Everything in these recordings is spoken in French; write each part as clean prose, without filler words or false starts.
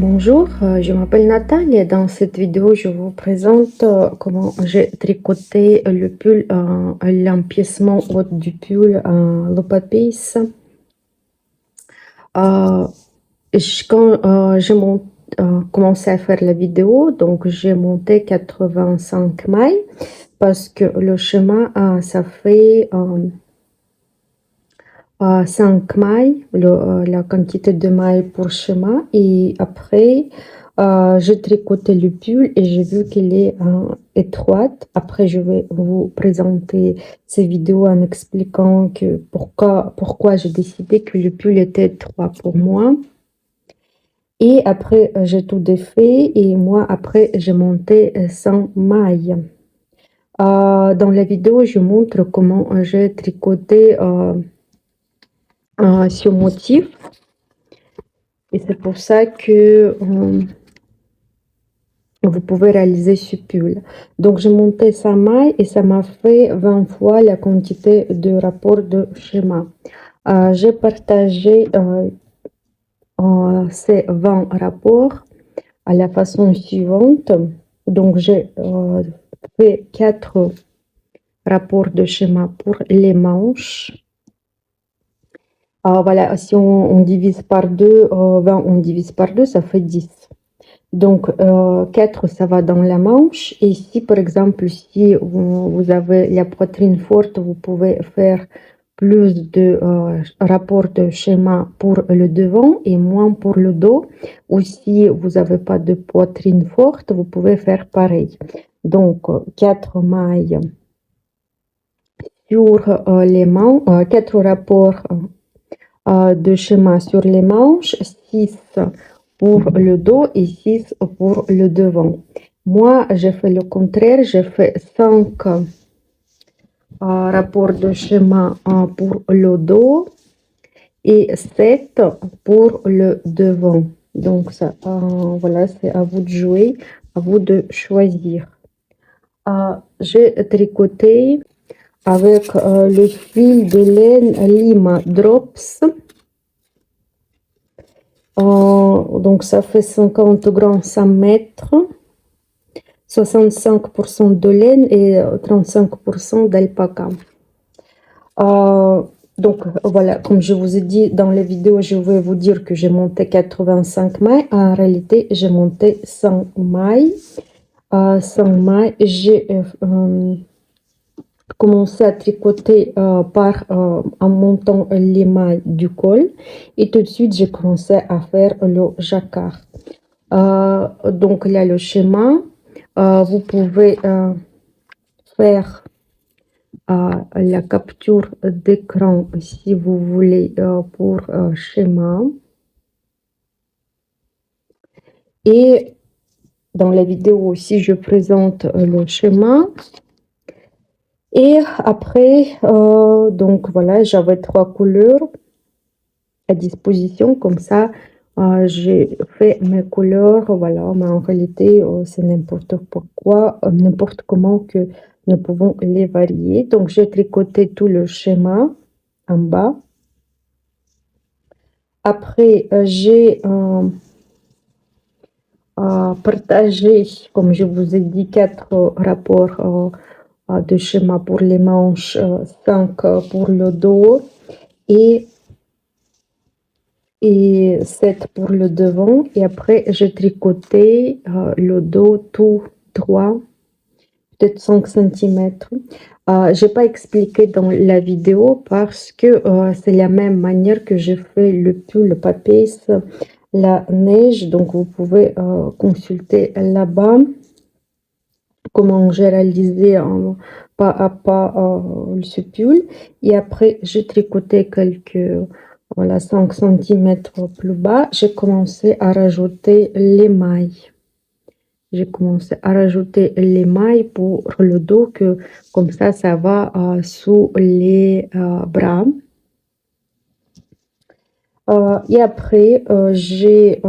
Bonjour, je m'appelle Nathalie et dans cette vidéo, je vous présente comment j'ai tricoté le pull, l'empiècement haut du pull Lopapis. Quand j'ai commencé à faire la vidéo, donc j'ai monté 85 mailles parce que le schéma, ça fait 5 mailles, la quantité de mailles pour schéma. Et après, j'ai tricoté le pull et j'ai vu qu'il est étroite. Après, je vais vous présenter ces vidéos en expliquant que pourquoi j'ai décidé que le pull était étroit pour moi. Et après, j'ai tout défait et moi, après, j'ai monté 100 mailles. Dans la vidéo, je montre comment j'ai tricoté ce motif. Et c'est pour ça que vous pouvez réaliser ce pull. Donc, j'ai monté 100 mailles et ça m'a fait 20 fois la quantité de rapport de schéma. J'ai partagé ces 20 rapports à la façon suivante. Donc, j'ai fait 4 rapports de schéma pour les manches. Voilà, si on divise par 2, 20, on divise par 2, ça fait 10. Donc, 4, ça va dans la manche. Et si, par exemple, si vous avez la poitrine forte, vous pouvez faire plus de rapports de schéma pour le devant et moins pour le dos. Ou si vous n'avez pas de poitrine forte, vous pouvez faire pareil. Donc, 4 mailles sur les manches, 4 rapports de schéma sur les manches, 6 pour le dos et 6 pour le devant. Moi, j'ai fait le contraire, j'ai fait 5 rapports de schéma pour le dos et 7 pour le devant. Donc, ça, voilà, c'est à vous de jouer, à vous de choisir. J'ai tricoté avec le fil de laine Lima Drops. Donc, ça fait 50 grammes 100 mètres, 65% de laine et 35% d'alpaca. Donc, voilà, comme je vous ai dit dans la vidéo, je vais vous dire que j'ai monté 85 mailles. En réalité, j'ai monté 100 mailles. 100 mailles, j'ai commencé à tricoter en montant les mailles du col et tout de suite j'ai commencé à faire le jacquard. Donc là le schéma, vous pouvez faire la capture d'écran si vous voulez pour schéma. Et dans la vidéo aussi je présente le schéma. Et après, donc voilà, j'avais 3 couleurs à disposition, comme ça, j'ai fait mes couleurs, voilà, mais en réalité, c'est n'importe pourquoi, n'importe comment que nous pouvons les varier. Donc, j'ai tricoté tout le schéma en bas. Après, j'ai partagé, comme je vous ai dit, 4 rapports de schéma pour les manches, 5 pour le dos et 7 pour le devant. Et après, j'ai tricoté le dos tout droit, peut-être 5 cm. Je n'ai pas expliqué dans la vidéo parce que c'est la même manière que j'ai fait le pull, le papier, la neige. Donc, vous pouvez consulter là-bas comment j'ai réalisé pas à pas ce pull. Et après, j'ai tricoté quelques, voilà, 5 cm plus bas. J'ai commencé à rajouter les mailles. J'ai commencé à rajouter les mailles pour le dos, que comme ça va sous les bras. Et après, j'ai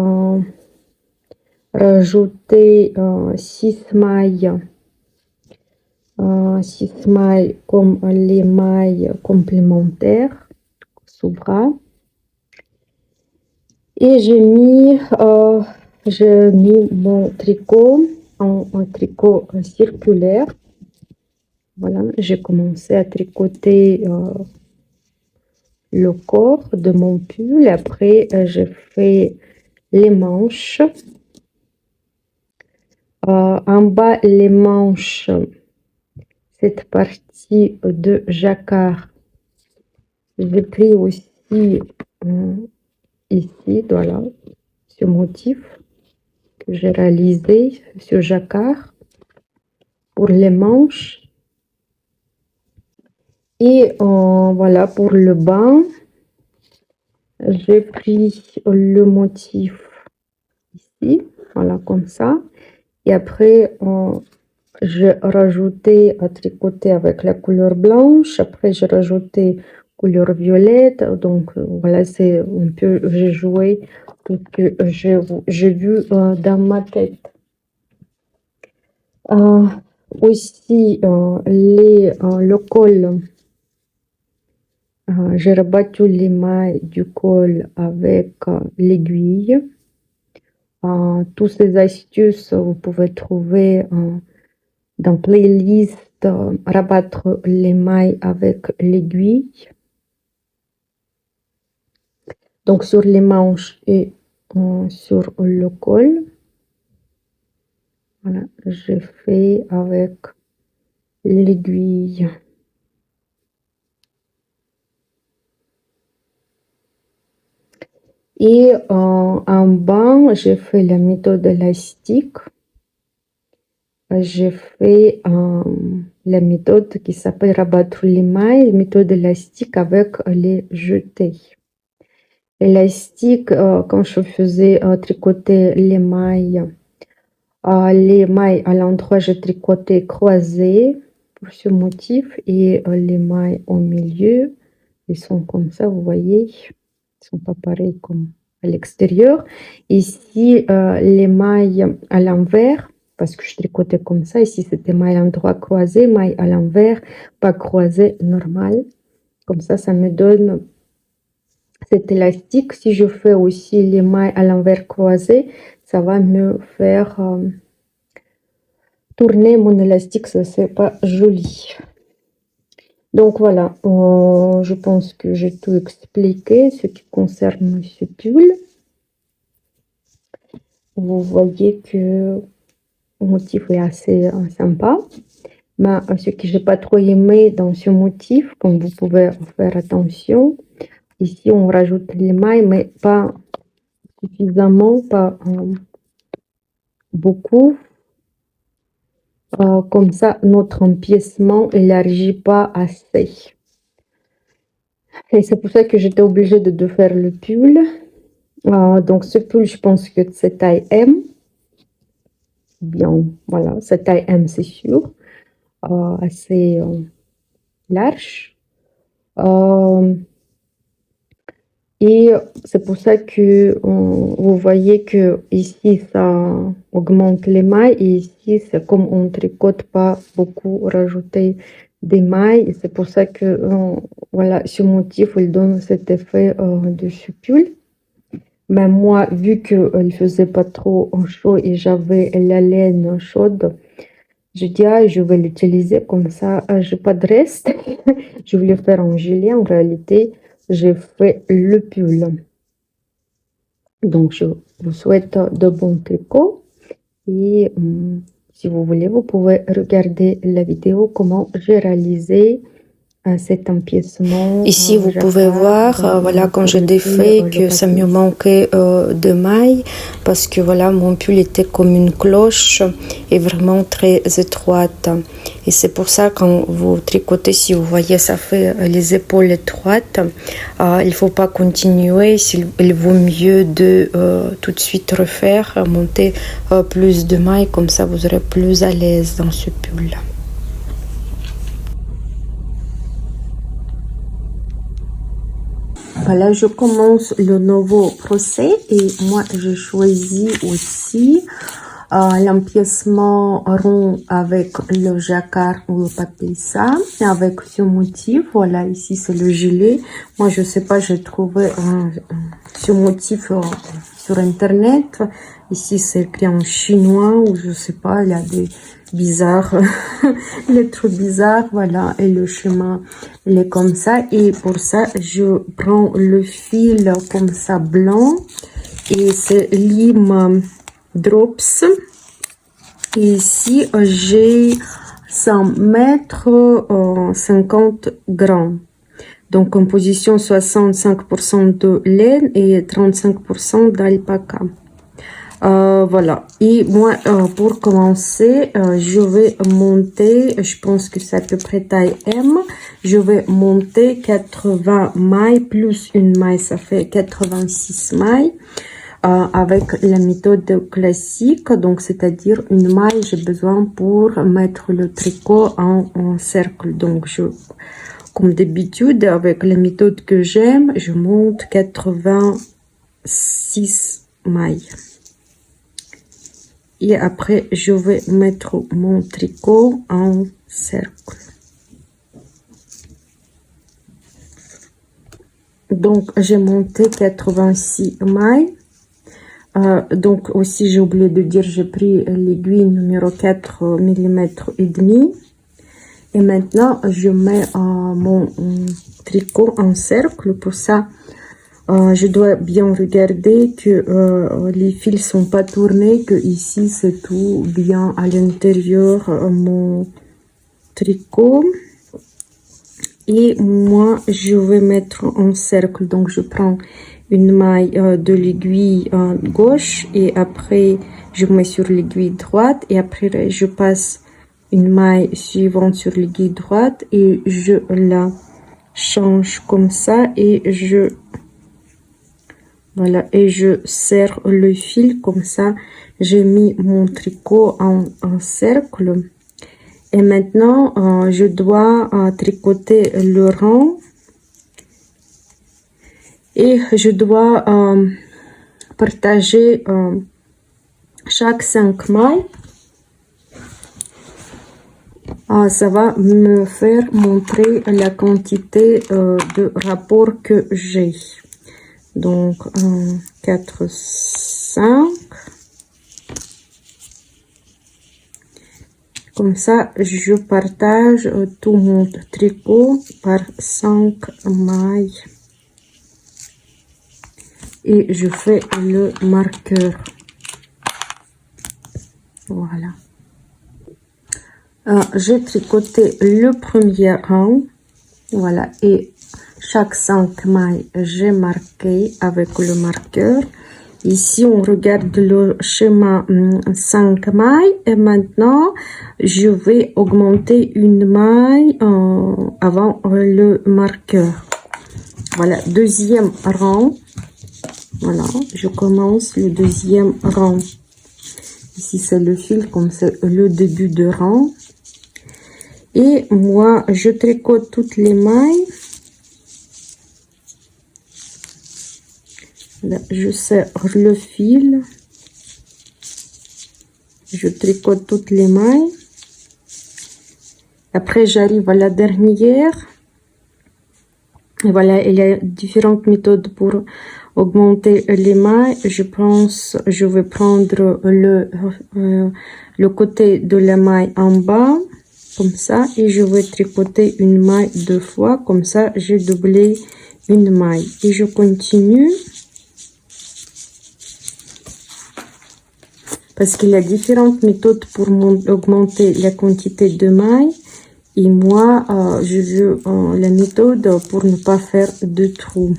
rajouté 6 mailles. 6 mailles comme les mailles complémentaires sous bras. Et j'ai mis j'ai mis mon tricot en tricot circulaire. Voilà, j'ai commencé à tricoter le corps de mon pull. Après, j'ai fait les manches. En bas, les manches, cette partie de jacquard, j'ai pris aussi ici, voilà, ce motif que j'ai réalisé sur jacquard pour les manches. Et voilà, pour le bas, j'ai pris le motif ici, voilà, comme ça. Et après, j'ai rajouté à tricoter avec la couleur blanche. Après, j'ai rajouté couleur violette. Donc, voilà, c'est un peu, j'ai joué tout ce que j'ai vu dans ma tête. Aussi, le col. J'ai rabattu les mailles du col avec l'aiguille. Toutes ces astuces, vous pouvez trouver dans playlist rabattre les mailles avec l'aiguille. Donc sur les manches et sur le col. Voilà, j'ai fait avec l'aiguille. Et en bas, j'ai fait la méthode élastique. J'ai fait la méthode qui s'appelle rabattre les mailles, méthode élastique avec les jetés. Élastique, quand je faisais tricoter les mailles à l'endroit, je tricotais croisées pour ce motif et les mailles au milieu, ils sont comme ça, vous voyez, ils sont pas pareils comme à l'extérieur. Ici, les mailles à l'envers, parce que je tricotais comme ça. Ici, c'était maille à l'endroit croisée, maille à l'envers, pas croisée, normale. Comme ça me donne cet élastique. Si je fais aussi les mailles à l'envers croisées, ça va me faire tourner mon élastique, ça c'est pas joli. Donc voilà, je pense que j'ai tout expliqué ce qui concerne ce pull. Vous voyez que le motif est assez sympa. Mais ce que j'ai pas trop aimé dans ce motif, comme vous pouvez faire attention, ici on rajoute les mailles, mais pas suffisamment, pas beaucoup. Comme ça, notre empiècement élargit pas assez. Et c'est pour ça que j'étais obligée de faire le pull. Donc ce pull, je pense que c'est taille M. Bien, voilà, c'est taille M, c'est sûr. Assez large. Et c'est pour ça que vous voyez que ici ça augmente les mailles et ici c'est comme on tricote pas beaucoup rajouter des mailles, et c'est pour ça que voilà, ce motif il donne cet effet de ce pull. Mais moi, vu que il faisait pas trop chaud et j'avais la laine chaude, je dis je vais l'utiliser comme ça, j'ai pas de reste. Je voulais faire un gilet, en réalité j'ai fait le pull. Donc je vous souhaite de bons tricots et si vous voulez, vous pouvez regarder la vidéo comment j'ai réalisé cet empiècement. Ici, vous pouvez voir, voilà, quand je défais, que ça me manquait de mailles parce que voilà, mon pull était comme une cloche et vraiment très étroite. Et c'est pour ça, quand vous tricotez, si vous voyez, ça fait les épaules étroites. Il faut pas continuer. Il vaut mieux de tout de suite refaire, monter plus de mailles, comme ça vous serez plus à l'aise dans ce pull. Voilà, je commence le nouveau procès et moi, je choisis aussi l'empiècement rond avec le jacquard ou le papissa, avec ce motif. Voilà, ici c'est le gilet. Moi je sais pas, j'ai trouvé ce motif sur internet. Ici c'est écrit en chinois ou je sais pas, il y a des bizarres lettres bizarres. Voilà, et le chemin il est comme ça, et pour ça je prends le fil comme ça blanc, et c'est lime drops. Et ici j'ai 100 mètres 50 grammes, donc composition 65% de laine et 35% d'alpaca. Voilà, et moi pour commencer je vais monter, je pense que c'est à peu près taille M, je vais monter 80 mailles plus une maille, ça fait 86 mailles avec la méthode classique, donc c'est-à-dire une maille j'ai besoin pour mettre le tricot en cercle. Donc je, comme d'habitude avec la méthode que j'aime, je monte 86 mailles. Et après, je vais mettre mon tricot en cercle. Donc, j'ai monté 86 mailles. Donc, aussi, j'ai oublié de dire, j'ai pris l'aiguille numéro 4 mm et demi. Et maintenant, je mets mon tricot en cercle. Pour ça, je dois bien regarder que les fils sont pas tournés, que ici c'est tout bien à l'intérieur mon tricot. Et moi je vais mettre en cercle, donc je prends une maille de l'aiguille gauche et après je mets sur l'aiguille droite, et après je passe une maille suivante sur l'aiguille droite et je la change comme ça, et voilà, et je serre le fil comme ça. J'ai mis mon tricot en cercle. Et maintenant, je dois tricoter le rang. Et je dois partager chaque 5 mailles. Ça va me faire montrer la quantité de rapport que j'ai. Donc 4, 5, comme ça je partage tout mon tricot par 5 mailles et je fais le marqueur. Voilà, j'ai tricoté le premier rang, voilà, et chaque 5 mailles, j'ai marqué avec le marqueur. Ici, on regarde le schéma 5 mailles. Et maintenant, je vais augmenter une maille avant le marqueur. Voilà, deuxième rang. Voilà, je commence le deuxième rang. Ici, c'est le fil, comme c'est le début de rang. Et moi, je tricote toutes les mailles. Là, je serre le fil, je tricote toutes les mailles. Après, j'arrive à la dernière. Et voilà, il y a différentes méthodes pour augmenter les mailles. Je pense, je vais prendre le côté de la maille en bas, comme ça, et je vais tricoter une maille 2 fois, comme ça, j'ai doublé une maille. Et je continue. Parce qu'il y a différentes méthodes pour augmenter la quantité de mailles. Et moi, je veux la méthode pour ne pas faire de trous.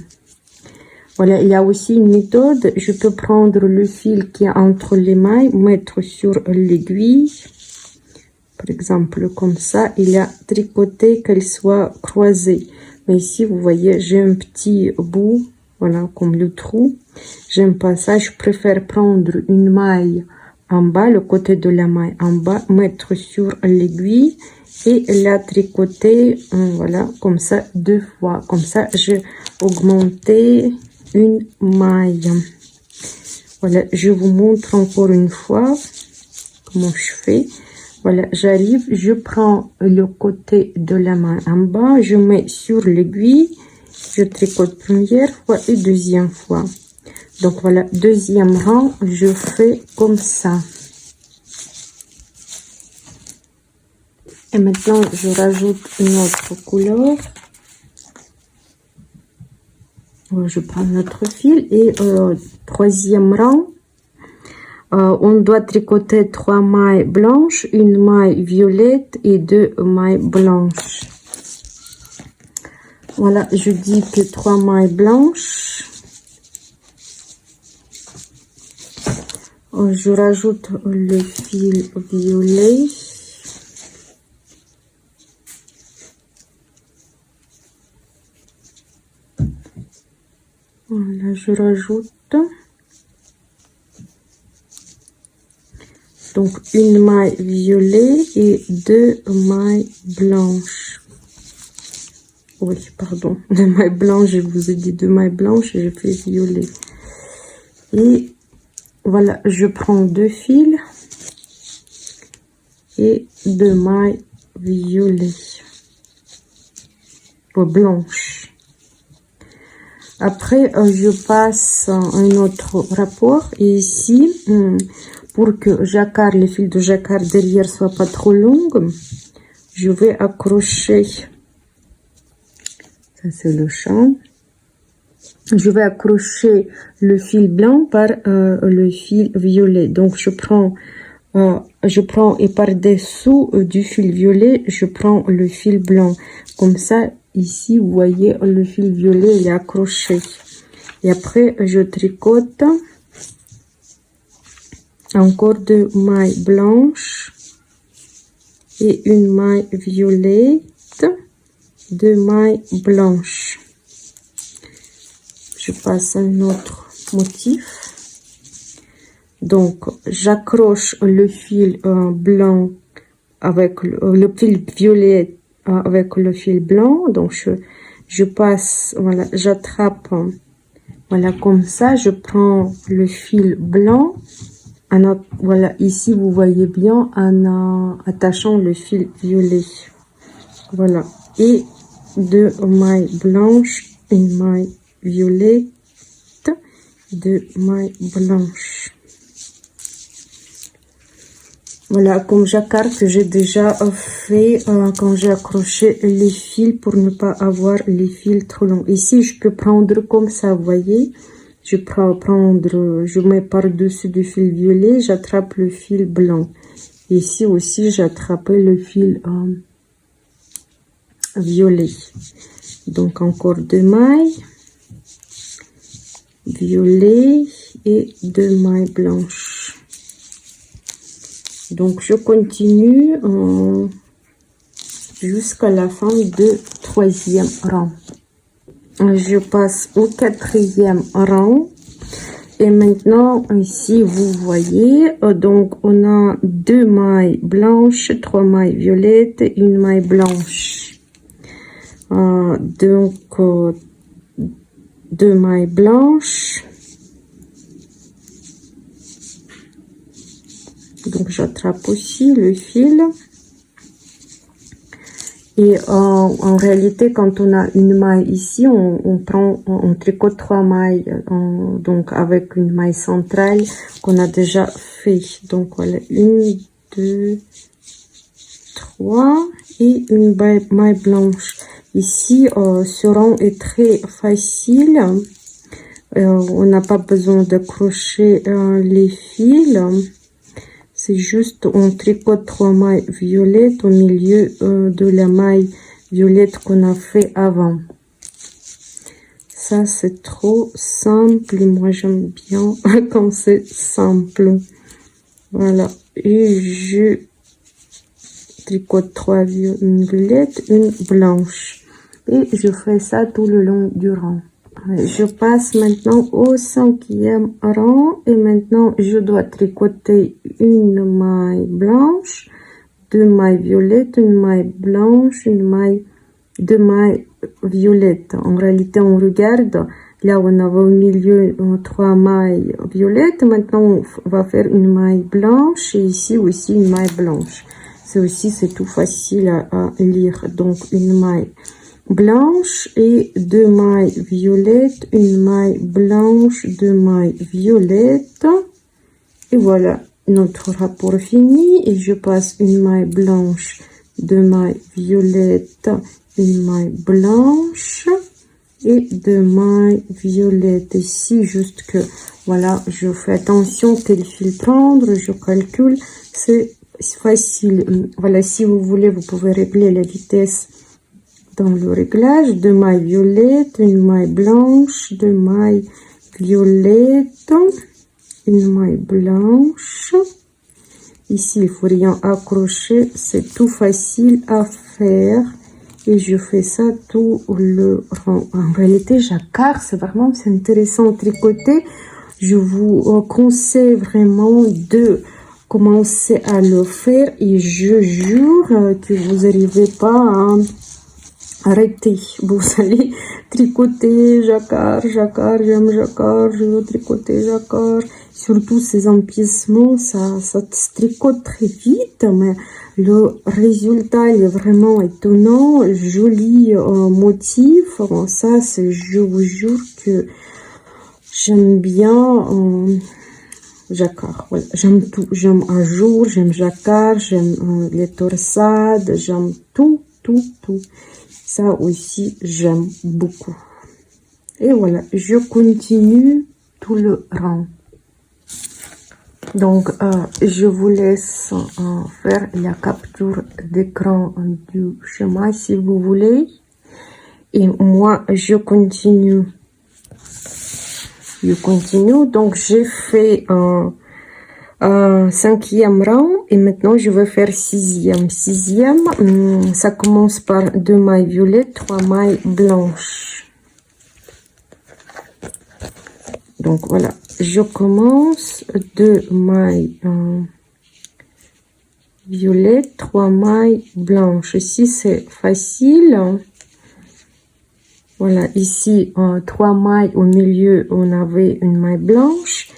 Voilà, il y a aussi une méthode. Je peux prendre le fil qui est entre les mailles, mettre sur l'aiguille. Par exemple, comme ça. Il y a tricoté qu'elle soit croisée. Mais ici, vous voyez, j'ai un petit bout. Voilà, comme le trou. J'aime pas ça. Je préfère prendre une maille en bas, le côté de la maille en bas, mettre sur l'aiguille et la tricoter, voilà, comme ça 2 fois. Comme ça, j'ai augmenté une maille. Voilà, je vous montre encore une fois. comment je fais. Voilà, j'arrive, je prends le côté de la main en bas, je mets sur l'aiguille, je tricote première fois et deuxième fois. Donc voilà, deuxième rang, je fais comme ça. Et maintenant, je rajoute une autre couleur. Je prends notre fil et troisième rang, on doit tricoter 3 mailles blanches, une maille violette et 2 mailles blanches. Voilà, je dis que 3 mailles blanches. Je rajoute le fil violet. Voilà, je rajoute donc une maille violet et 2 mailles blanches. Oui, pardon, 2 mailles blanches, je vous ai dit 2 mailles blanches et je fais violet. Et voilà, je prends 2 fils et 2 mailles violet blanches. Après, je passe un autre rapport et ici, pour que jacquard, les fils de jacquard derrière soient pas trop longues, je vais accrocher, ça c'est le champ, je vais accrocher le fil blanc par le fil violet. Donc je prends et par dessous du fil violet, je prends le fil blanc. Comme ça, ici, vous voyez, le fil violet il est accroché. Et après, je tricote encore 2 mailles blanches et une maille violette, 2 mailles blanches. Je passe à un autre motif. Donc, j'accroche le fil blanc avec le fil violet avec le fil blanc. Donc, je passe, voilà, j'attrape, voilà, comme ça. Je prends le fil blanc. Voilà, ici, vous voyez bien en attachant le fil violet. Voilà. Et 2 mailles blanches, une maille violette, 2 mailles blanches. Voilà, comme jacquard que j'ai déjà fait quand j'ai accroché les fils pour ne pas avoir les fils trop longs. Ici, je peux prendre comme ça, vous voyez. Je mets par-dessus du fil violet, j'attrape le fil blanc. Ici aussi, j'attrape le fil violet. Donc, encore 2 mailles violet et 2 mailles blanches. Donc, je continue jusqu'à la fin du 3e rang. Je passe au 4e rang. Et maintenant, ici, vous voyez, donc, on a 2 mailles blanches, 3 mailles violettes, une maille blanche. Donc, 2 mailles blanches. Donc, j'attrape aussi le fil. Et en réalité, quand on a une maille ici, on tricote 3 mailles, donc avec une maille centrale qu'on a déjà fait. Donc, voilà, 1, 2, 3 et une maille blanche. Ici, ce rang est très facile. On n'a pas besoin d'accrocher les fils. C'est juste, on tricote 3 mailles violettes au milieu de la maille violette qu'on a fait avant. Ça, c'est trop simple. Moi, j'aime bien quand c'est simple. Voilà. Et je tricote 3 violettes, une blanche. Et je fais ça tout le long du rang. Je passe maintenant au 5e rang et maintenant je dois tricoter une maille blanche, 2 mailles violettes, une maille blanche, 2 mailles violettes. En réalité, on regarde, Là, on avait au milieu 3 mailles violettes. Maintenant, on va faire une maille blanche et ici aussi une maille blanche. C'est tout facile à lire. Donc, une maille blanche et 2 mailles violettes, une maille blanche, 2 mailles violettes. Et voilà, notre rapport fini. Et je passe une maille blanche, 2 mailles violettes, une maille blanche et 2 mailles violettes. Ici, juste que, voilà, je fais attention quel fil prendre, je calcule, c'est facile. Voilà, si vous voulez, vous pouvez régler la vitesse dans le réglage. 2 mailles violettes, une maille blanche, 2 mailles violettes, une maille blanche. Ici, il faut rien accrocher, c'est tout facile à faire. Et je fais ça tout le rang. En réalité, jacquard, c'est intéressant à tricoter. Je vous conseille vraiment de commencer à le faire et je jure que vous n'arrivez pas à arrêter. Vous allez tricoter jacquard, j'aime jacquard, je veux tricoter jacquard. Surtout ces empiècements, ça se tricote très vite, mais le résultat il est vraiment étonnant, joli motif. Ça, je vous jure que j'aime bien jacquard. Voilà. J'aime tout, j'aime ajour, j'aime jacquard, j'aime les torsades, j'aime tout. Ça aussi, j'aime beaucoup. Et voilà, je continue tout le rang. Donc, je vous laisse faire la capture d'écran du schéma si vous voulez. Et moi, je continue. Donc, j'ai fait un 5e rang et maintenant, je vais faire 6e. Ça commence par 2 mailles violettes, 3 mailles blanches. Donc, voilà. Je commence 2 mailles violettes, 3 mailles blanches. Ici, c'est facile. Voilà, ici, 3 mailles au milieu, on avait une maille blanche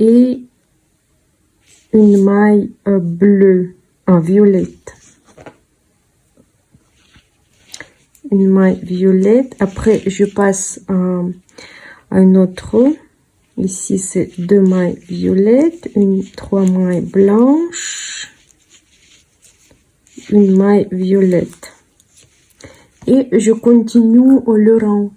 et une maille bleue, violette. Une maille violette. Après, je passe à un autre. Ici, c'est 2 mailles violettes, 3 mailles blanches, une maille violette. Et je continue le rang.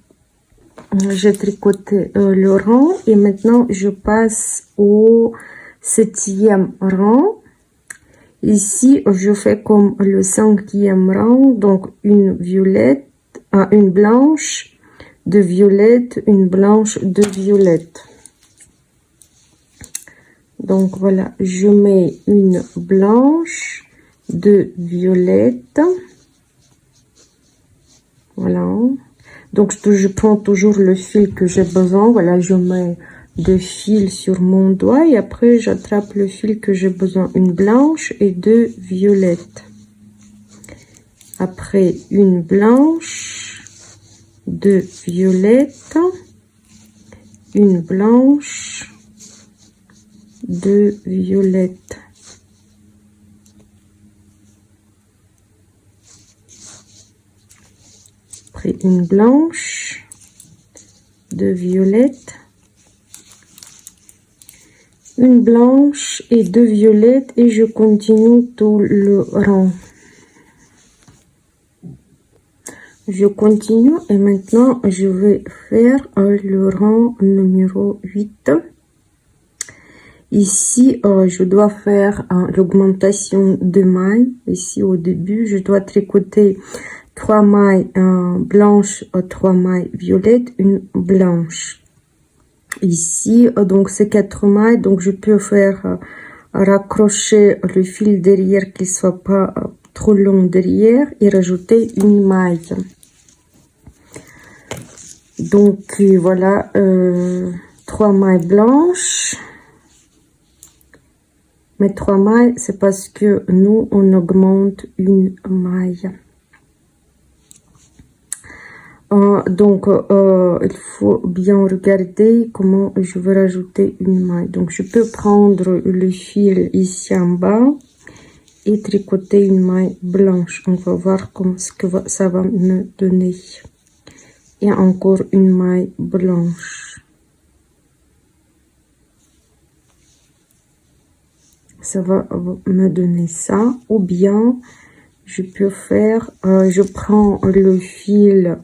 J'ai tricoté le rang et maintenant je passe au 7e rang. Ici, je fais comme le 5e rang, donc une violette, une blanche, 2 violettes, une blanche, 2 violettes. Donc voilà, je mets une blanche, 2 violettes. Voilà. Donc je prends toujours le fil que j'ai besoin. Voilà, je mets 2 fils sur mon doigt et après j'attrape le fil que j'ai besoin. Une blanche et 2 violettes. Après une blanche, 2 violettes, une blanche, 2 violettes. Après une blanche, 2 violettes, une blanche et 2 violettes et je continue tout le rang. Je continue et maintenant je vais faire le rang numéro 8. Ici, je dois faire l'augmentation de mailles. Ici, au début, je dois tricoter 3 mailles blanches, 3 mailles violettes, une blanche. Ici, donc, c'est 4 mailles. Donc, je peux faire raccrocher le fil derrière qu'il soit pas trop long derrière et rajouter une maille. Donc, voilà, 3 mailles blanches. Mais 3 mailles, c'est parce que nous, on augmente une maille. Il faut bien regarder comment je vais rajouter une maille. Donc, je peux prendre le fil ici en bas et tricoter une maille blanche. On va voir ce que ça va me donner. Et encore une maille blanche. Ça va me donner ça. Ou bien, je peux faire, je prends le fil,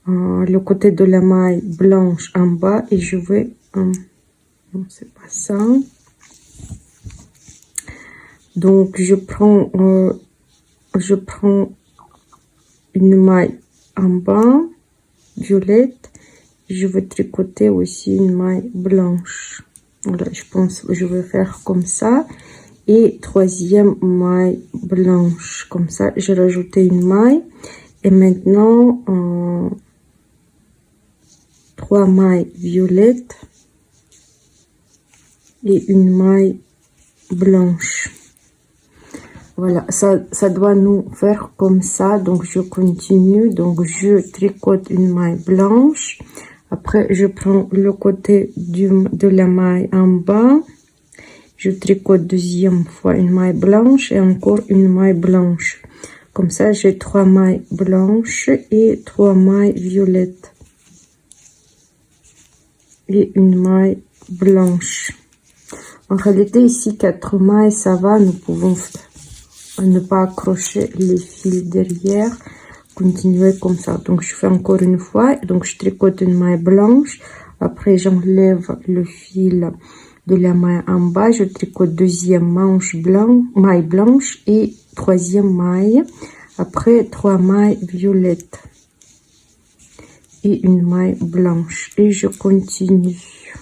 le côté de la maille blanche en bas et je vais, non, c'est pas ça. Donc, je prends une maille en bas, violette. Je vais tricoter aussi une maille blanche. Voilà, je pense que je vais faire comme ça. Et troisième maille blanche. Comme ça, j'ai rajouté une maille. Et maintenant, 3 mailles violettes et une maille blanche. Voilà, ça doit nous faire comme ça. Donc, je continue. Donc, je tricote une maille blanche. Après, je prends le côté de la maille en bas. Je tricote deuxième fois une maille blanche et encore une maille blanche. Comme ça, j'ai 3 mailles blanches et 3 mailles violettes. Et une maille blanche. En réalité, ici, 4 mailles, ça va. Nous pouvons ne pas accrocher les fils derrière. Continuer comme ça. Donc, je fais encore une fois. Donc, je tricote une maille blanche. Après, j'enlève le fil de la maille en bas. Je tricote deuxième maille blanche et troisième maille. Après, 3 mailles violettes. Et une maille blanche. Et je continue.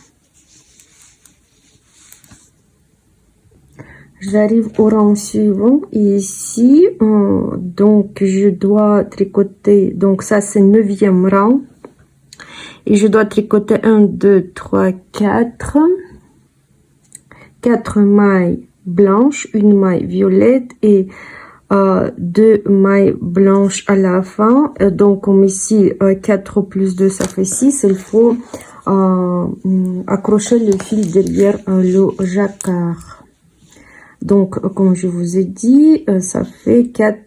J'arrive au rang suivant et ici, donc je dois tricoter, donc ça c'est 9e rang. Et je dois tricoter 1, 2, 3, 4. 4 mailles blanches, une maille violette et 2 mailles blanches à la fin. Donc comme ici, 4 plus 2 ça fait 6. Il faut accrocher le fil derrière le jacquard. Donc, comme je vous ai dit, ça fait 4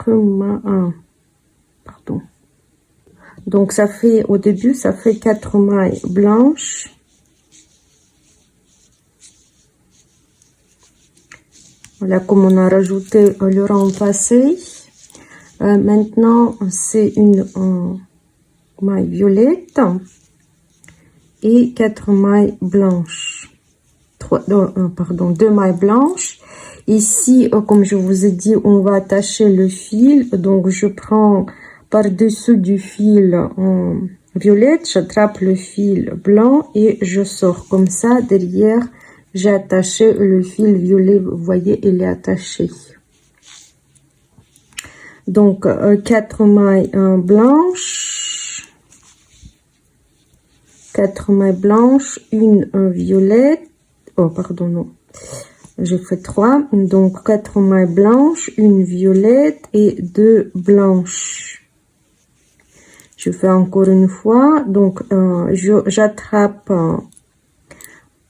mailles. Pardon. Donc, ça fait, au début, ça fait 4 mailles blanches. Voilà, comme on a rajouté le rang passé. Maintenant, c'est une maille violette et 4 mailles blanches. 2 mailles blanches. Ici, comme je vous ai dit, on va attacher le fil. Donc, je prends par-dessus du fil violette, j'attrape le fil blanc et je sors comme ça. Derrière, j'ai attaché le fil violet. Vous voyez, il est attaché. Donc, 4 mailles blanches. 4 mailles blanches, une violette. Oh, pardon, non. Je fais 3. Donc, 4 mailles blanches, une violette et 2 blanches. Je fais encore une fois. Donc, j'attrape.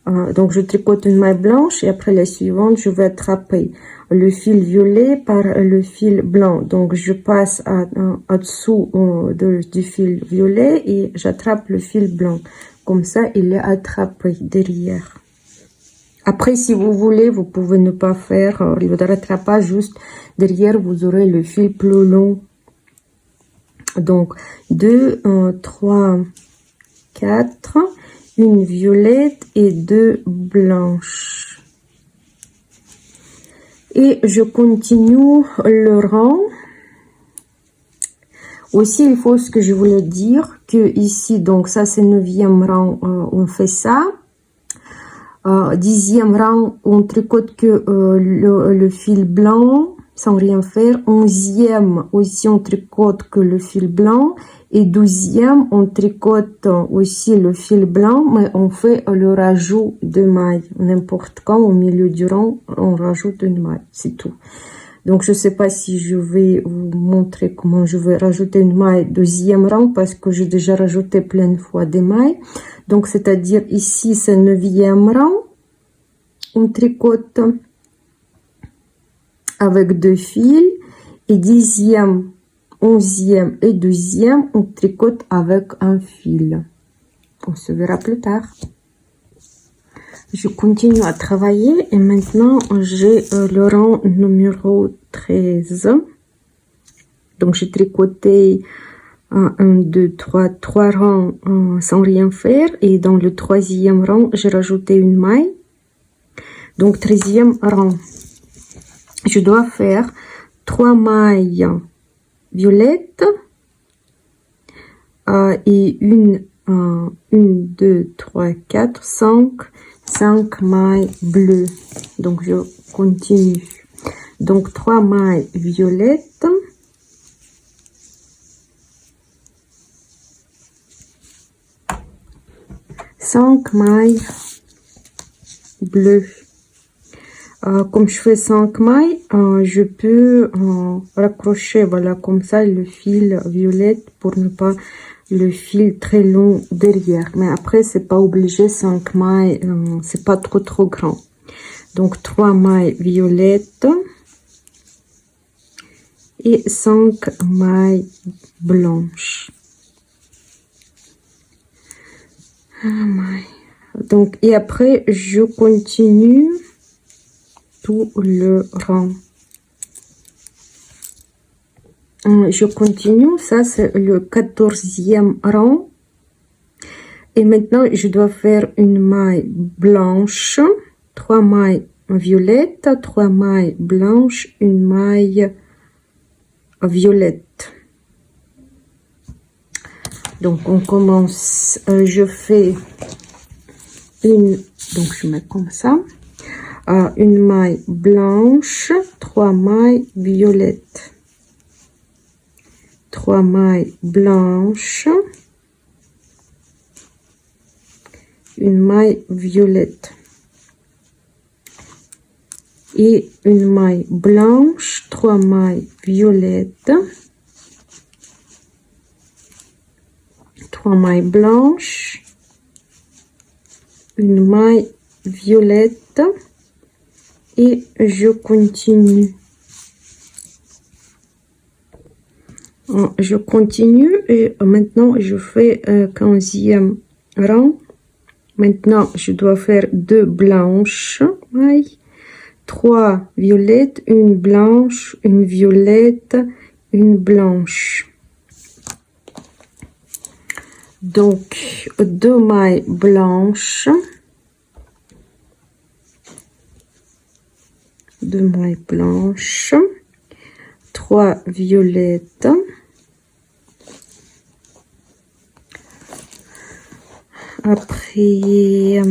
Donc, je tricote une maille blanche et après la suivante, je vais attraper le fil violet par le fil blanc. Donc, je passe au-dessous du fil violet et j'attrape le fil blanc. Comme ça, il est attrapé derrière. Après, si vous voulez, vous pouvez ne pas faire le rattrapage, juste derrière, vous aurez le fil plus long. Donc, 2, 3, 4, une violette et 2 blanches. Et je continue le rang. Aussi, il faut ce que je voulais dire, que ici, donc ça c'est 9e rang, on fait ça. 10e rang, on tricote que le fil blanc sans rien faire. 11e aussi, on tricote que le fil blanc. Et 12e, on tricote aussi le fil blanc, mais on fait le rajout de mailles. N'importe quand, au milieu du rang, on rajoute une maille, c'est tout. Donc, je sais pas si je vais vous montrer comment je vais rajouter une maille deuxième rang parce que j'ai déjà rajouté plein de fois des mailles. Donc, c'est-à-dire ici, c'est 9e rang. On tricote avec 2 fils et 10e, 11e et 12e, on tricote avec un fil. On se verra plus tard. Je continue à travailler et maintenant j'ai le rang numéro 13. Donc j'ai tricoté 1, 2, 3 rangs sans rien faire et dans le 3e rang j'ai rajouté une maille. Donc 13e rang. Je dois faire 3 mailles violettes et une 2, 3, 4, 5 mailles bleues. Donc je continue. Donc 3 mailles violettes. Cinq mailles bleues. Comme je fais 5 mailles, je peux raccrocher, voilà, comme ça, le fil violette pour ne pas le fil très long derrière. Mais après, c'est pas obligé, 5 mailles, c'est pas trop grand. Donc, 3 mailles violettes et 5 mailles blanches. Donc, et après, je continue tout le rang. Je continue, ça c'est le 14e rang. Et maintenant, je dois faire une maille blanche, 3 mailles violettes, 3 mailles blanches, une maille violette. Donc, on commence, je fais une, donc je mets comme ça, une maille blanche, 3 mailles violettes. 3 mailles blanches, une maille violette et une maille blanche, 3 mailles violettes, 3 mailles blanches, une maille violette et je continue. Je continue et maintenant je fais 15e rang. Maintenant je dois faire 2 blanches mailles, 3 violettes, une blanche, une violette, une blanche. Donc 2 mailles blanches, 2 mailles blanches, 3 violettes, après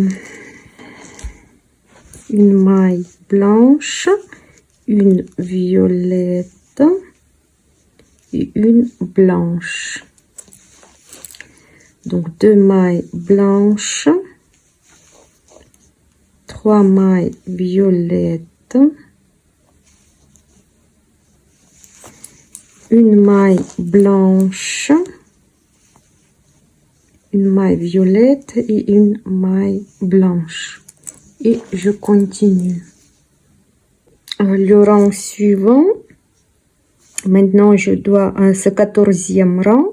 une maille blanche, une violette et une blanche. Donc 2 mailles blanches, 3 mailles violettes, une maille blanche, une maille violette et une maille blanche. Et je continue. Le rang suivant, maintenant je dois, c'est 14e rang.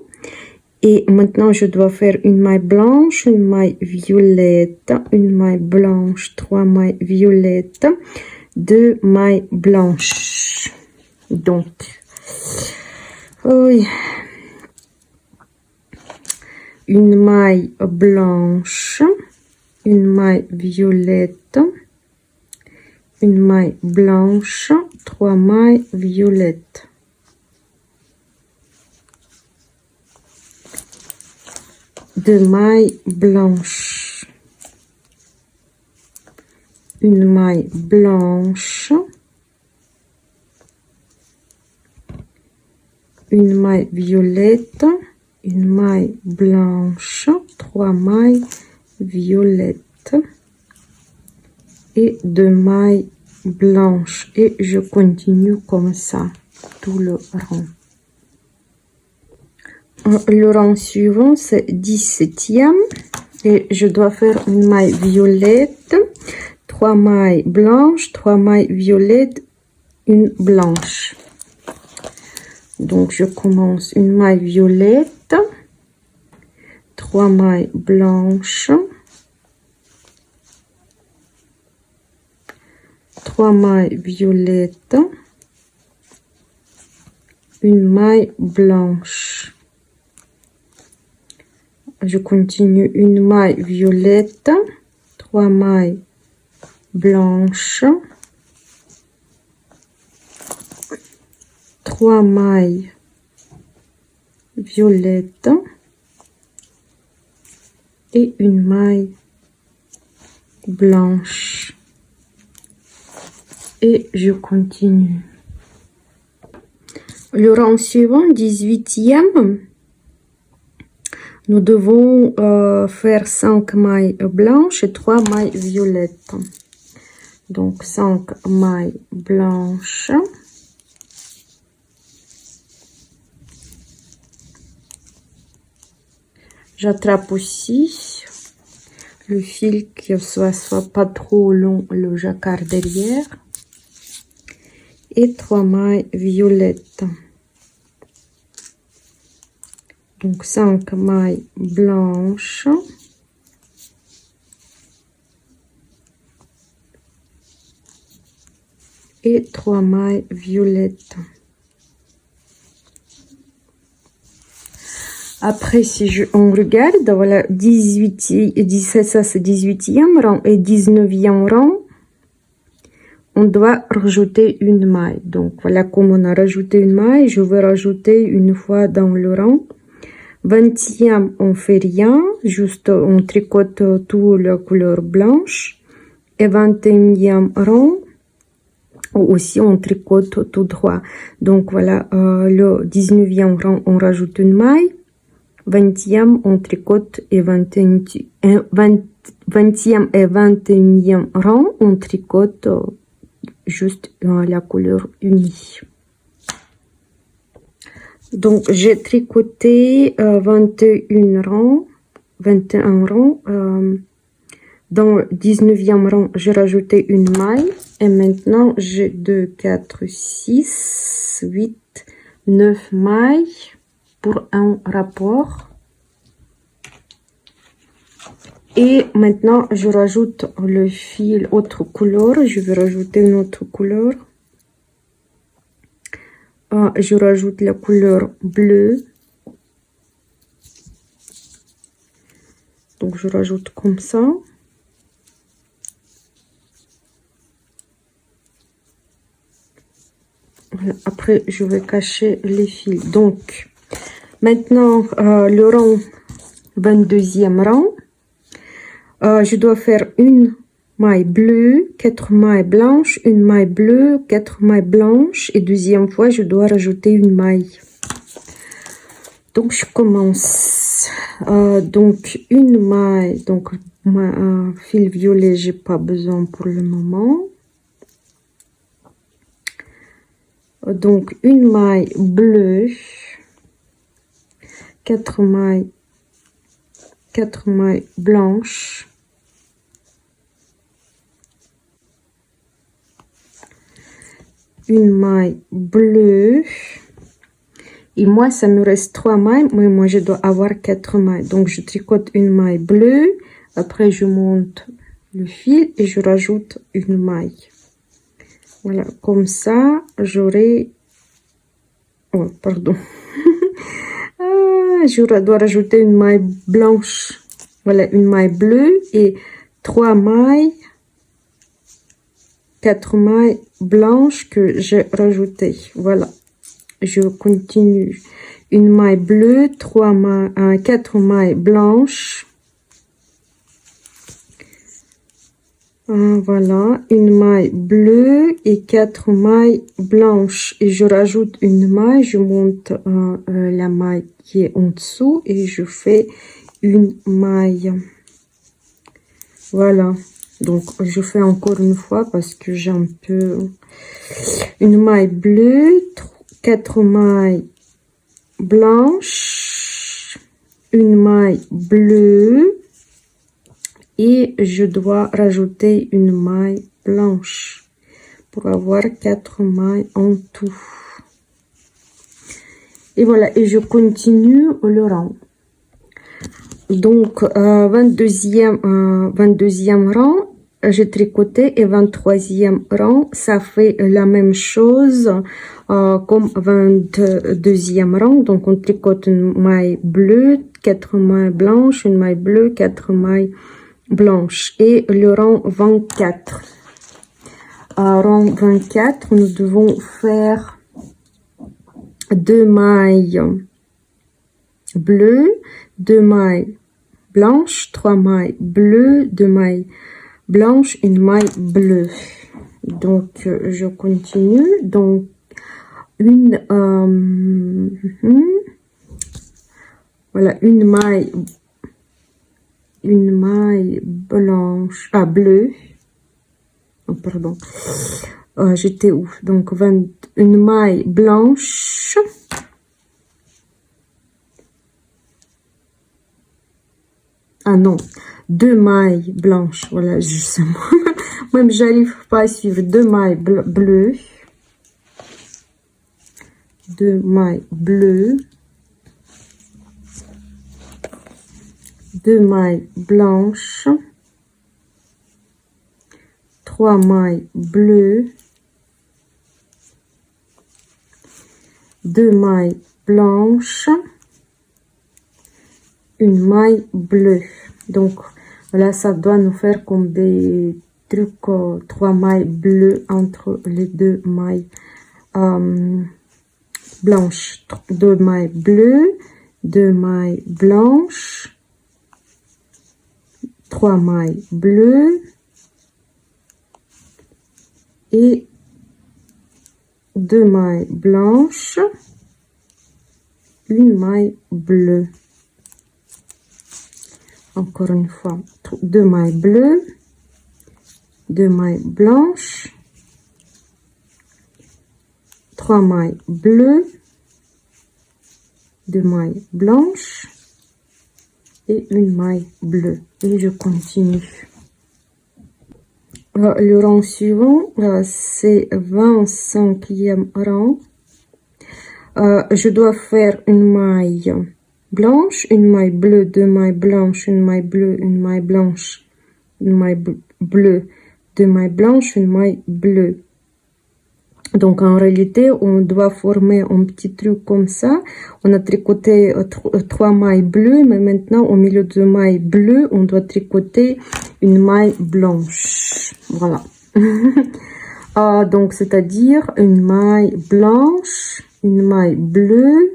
Et maintenant, je dois faire une maille blanche, une maille violette, une maille blanche, 3 mailles violettes, 2 mailles blanches. Donc, oui, une maille blanche, une maille violette, une maille blanche, 3 mailles violettes. Deux mailles blanches, une maille blanche, une maille violette, une maille blanche, 3 mailles violettes et 2 mailles blanche et je continue comme ça tout le rang. Le rang suivant c'est 17e et je dois faire une maille violette, 3 mailles blanches, 3 mailles violettes, une blanche. Donc je commence une maille violette, 3 mailles blanches, 3 mailles violettes, une maille blanche. Je continue une maille violette, 3 mailles blanches, 3 mailles violettes et une maille blanche. Et je continue. Le rang suivant, 18e, nous devons faire 5 mailles blanches et 3 mailles violettes. Donc 5 mailles blanches. J'attrape aussi le fil qui soit pas trop long, le jacquard derrière. Et 3 mailles violettes. Donc 5 mailles blanches. Et 3 mailles violettes. Après, si on regarde, voilà, 17, ça c'est 18e rang et 19e rang. On doit rajouter une maille. Donc, voilà, comme on a rajouté une maille, je vais rajouter une fois dans le rang. 20e, on fait rien, juste on tricote tout la couleur blanche. Et 21e rang, aussi on tricote tout droit. Donc, voilà, le 19e rang, on rajoute une maille. 20e, on tricote et 20e et 21e rang, on tricote juste la couleur unie. Donc j'ai tricoté 21 rangs. Dans le 19e rang, j'ai rajouté une maille et maintenant j'ai 2, 4, 6, 8, 9 mailles pour un rapport. Et maintenant, je rajoute le fil autre couleur. Je vais rajouter une autre couleur. Je rajoute la couleur bleue. Donc, je rajoute comme ça. Voilà. Après, je vais cacher les fils. Donc, maintenant, le rang 22e rang. Je dois faire une maille bleue, 4 mailles blanches, une maille bleue, 4 mailles blanches et deuxième fois je dois rajouter une maille. Donc je commence. Donc une maille, donc fil violet, j'ai pas besoin pour le moment. Donc une maille bleue, 4 mailles blanches, une maille bleue et moi ça me reste 3 mailles, mais moi je dois avoir 4 mailles, donc je tricote une maille bleue, après je monte le fil et je rajoute une maille. Voilà, comme ça j'aurai, oh pardon, je dois rajouter une maille blanche. Voilà, une maille bleue et 3 mailles, 4 mailles blanches que j'ai rajoutées. Voilà, je continue. Une maille bleue, 4 mailles blanches. Voilà, une maille bleue et 4 mailles blanches. Et je rajoute une maille, je monte la maille qui est en dessous et je fais une maille. Voilà, Donc, je fais encore une fois parce que j'ai un peu une maille bleue, 4 mailles blanches, une maille bleue et je dois rajouter une maille blanche pour avoir 4 mailles en tout. Et voilà, et je continue le rang. Donc, 22e rang, j'ai tricoté et 23e rang, ça fait la même chose comme 22e rang. Donc, on tricote une maille bleue, 4 mailles blanches, une maille bleue, 4 mailles blanches. Et le rang 24. Rang 24, nous devons faire 2 mailles bleues, 2 mailles blanches, 3 mailles bleues, 2 mailles blanches, une maille bleue. Donc, je continue. Donc, voilà, une maille blanche, bleue. Oh, pardon. J'étais où? Donc, une maille blanche. Ah non, 2 mailles blanches. Voilà, justement. Même j'arrive pas à suivre. 2 mailles bleues. 2 mailles bleues. 2 mailles blanches. 3 mailles bleues. 2 mailles blanches. Une maille bleue. Donc, voilà, ça doit nous faire comme des trucs, 3 mailles bleues entre les 2 mailles blanches. 2 mailles bleues, 2 mailles blanches, 3 mailles bleues et 2 mailles blanches, une maille bleue. Encore une fois, 2 mailles bleues, 2 mailles blanches, 3 mailles bleues, 2 mailles blanches et une maille bleue. Et je continue. Le rang suivant, c'est 25e rang. Je dois faire une maille blanche, une maille bleue, 2 mailles blanches, une maille bleue, une maille blanche, une maille bleue, 2 mailles blanches, une maille bleue. Donc en réalité, on doit former un petit truc comme ça. On a tricoté 3 mailles bleues, mais maintenant au milieu de mailles bleues, on doit tricoter une maille blanche. Voilà. Donc c'est-à-dire une maille blanche, une maille bleue,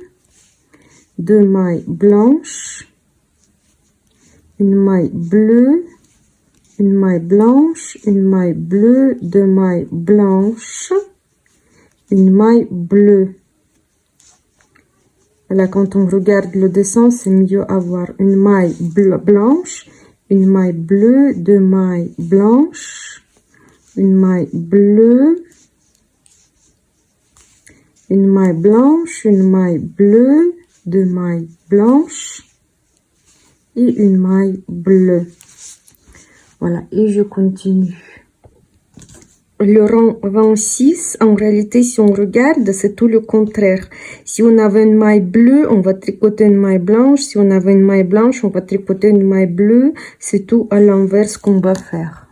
2 mailles blanches, une maille bleue, une maille blanche, une maille bleue, 2 mailles blanches, une maille bleue. Là, quand on regarde le dessin, c'est mieux avoir une maille blanche, une maille bleue, 2 mailles blanches, une maille bleue, une maille blanche, une maille bleue, 2 mailles blanches et une maille bleue. Voilà, et je continue. Le rang 26, en réalité, si on regarde, c'est tout le contraire. Si on avait une maille bleue, on va tricoter une maille blanche. Si on avait une maille blanche, on va tricoter une maille bleue. C'est tout à l'inverse qu'on va faire.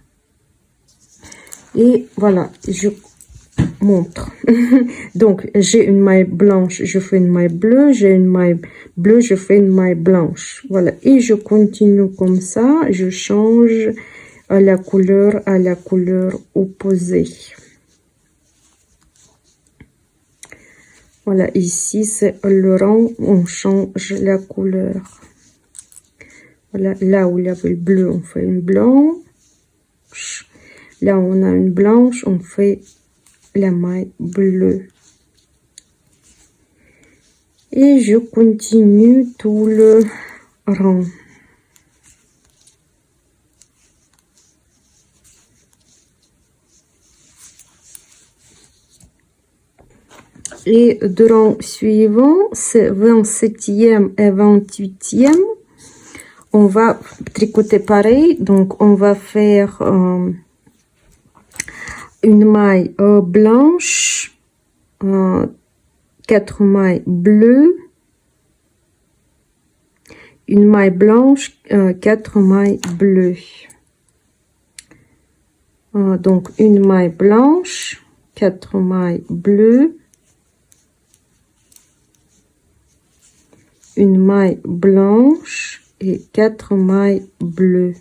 Et voilà, je montre. Donc, j'ai une maille blanche, je fais une maille bleue. J'ai une maille bleue, je fais une maille blanche. Voilà, et je continue comme ça. Je change à la couleur opposée. Voilà, ici c'est le rang, on change la couleur. Voilà, là où il y avait le bleu, on fait une blanche. Là où on a une blanche, on fait la maille bleue. Et je continue tout le rang. Et deux rangs suivants, c'est 27e et 28e. On va tricoter pareil, donc on va faire une maille blanche, 4 mailles bleues, une maille blanche, 4 mailles bleues. Donc une maille blanche, 4 mailles bleues, une maille blanche et 4 mailles bleues.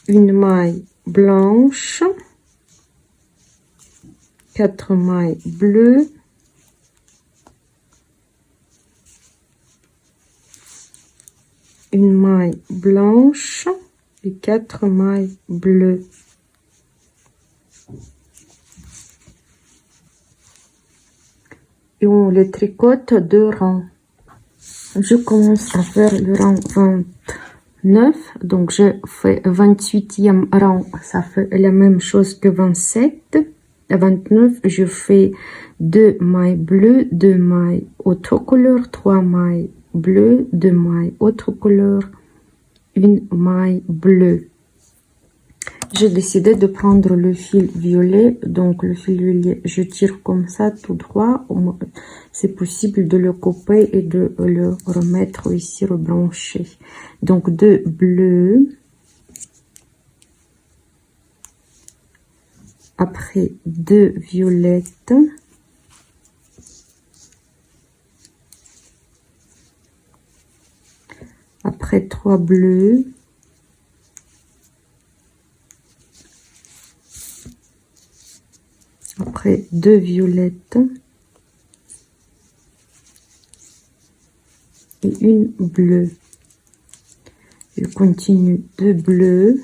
Une maille blanche, 4 mailles bleues, une maille blanche et 4 mailles bleues. Et on les tricote 2 rangs. Je commence à faire le rang 29, donc je fais 28e rang, ça fait la même chose que 27. À 29, je fais 2 mailles bleues, 2 mailles autre couleur, 3 mailles bleues, 2 mailles autre couleur, une maille bleue. J'ai décidé de prendre le fil violet, donc le fil violet, je tire comme ça tout droit. C'est possible de le couper et de le remettre ici rebranché. Donc 2 bleus, après 2 violettes, après 3 bleus, après 2 violettes et une bleue. Je continue 2 bleus,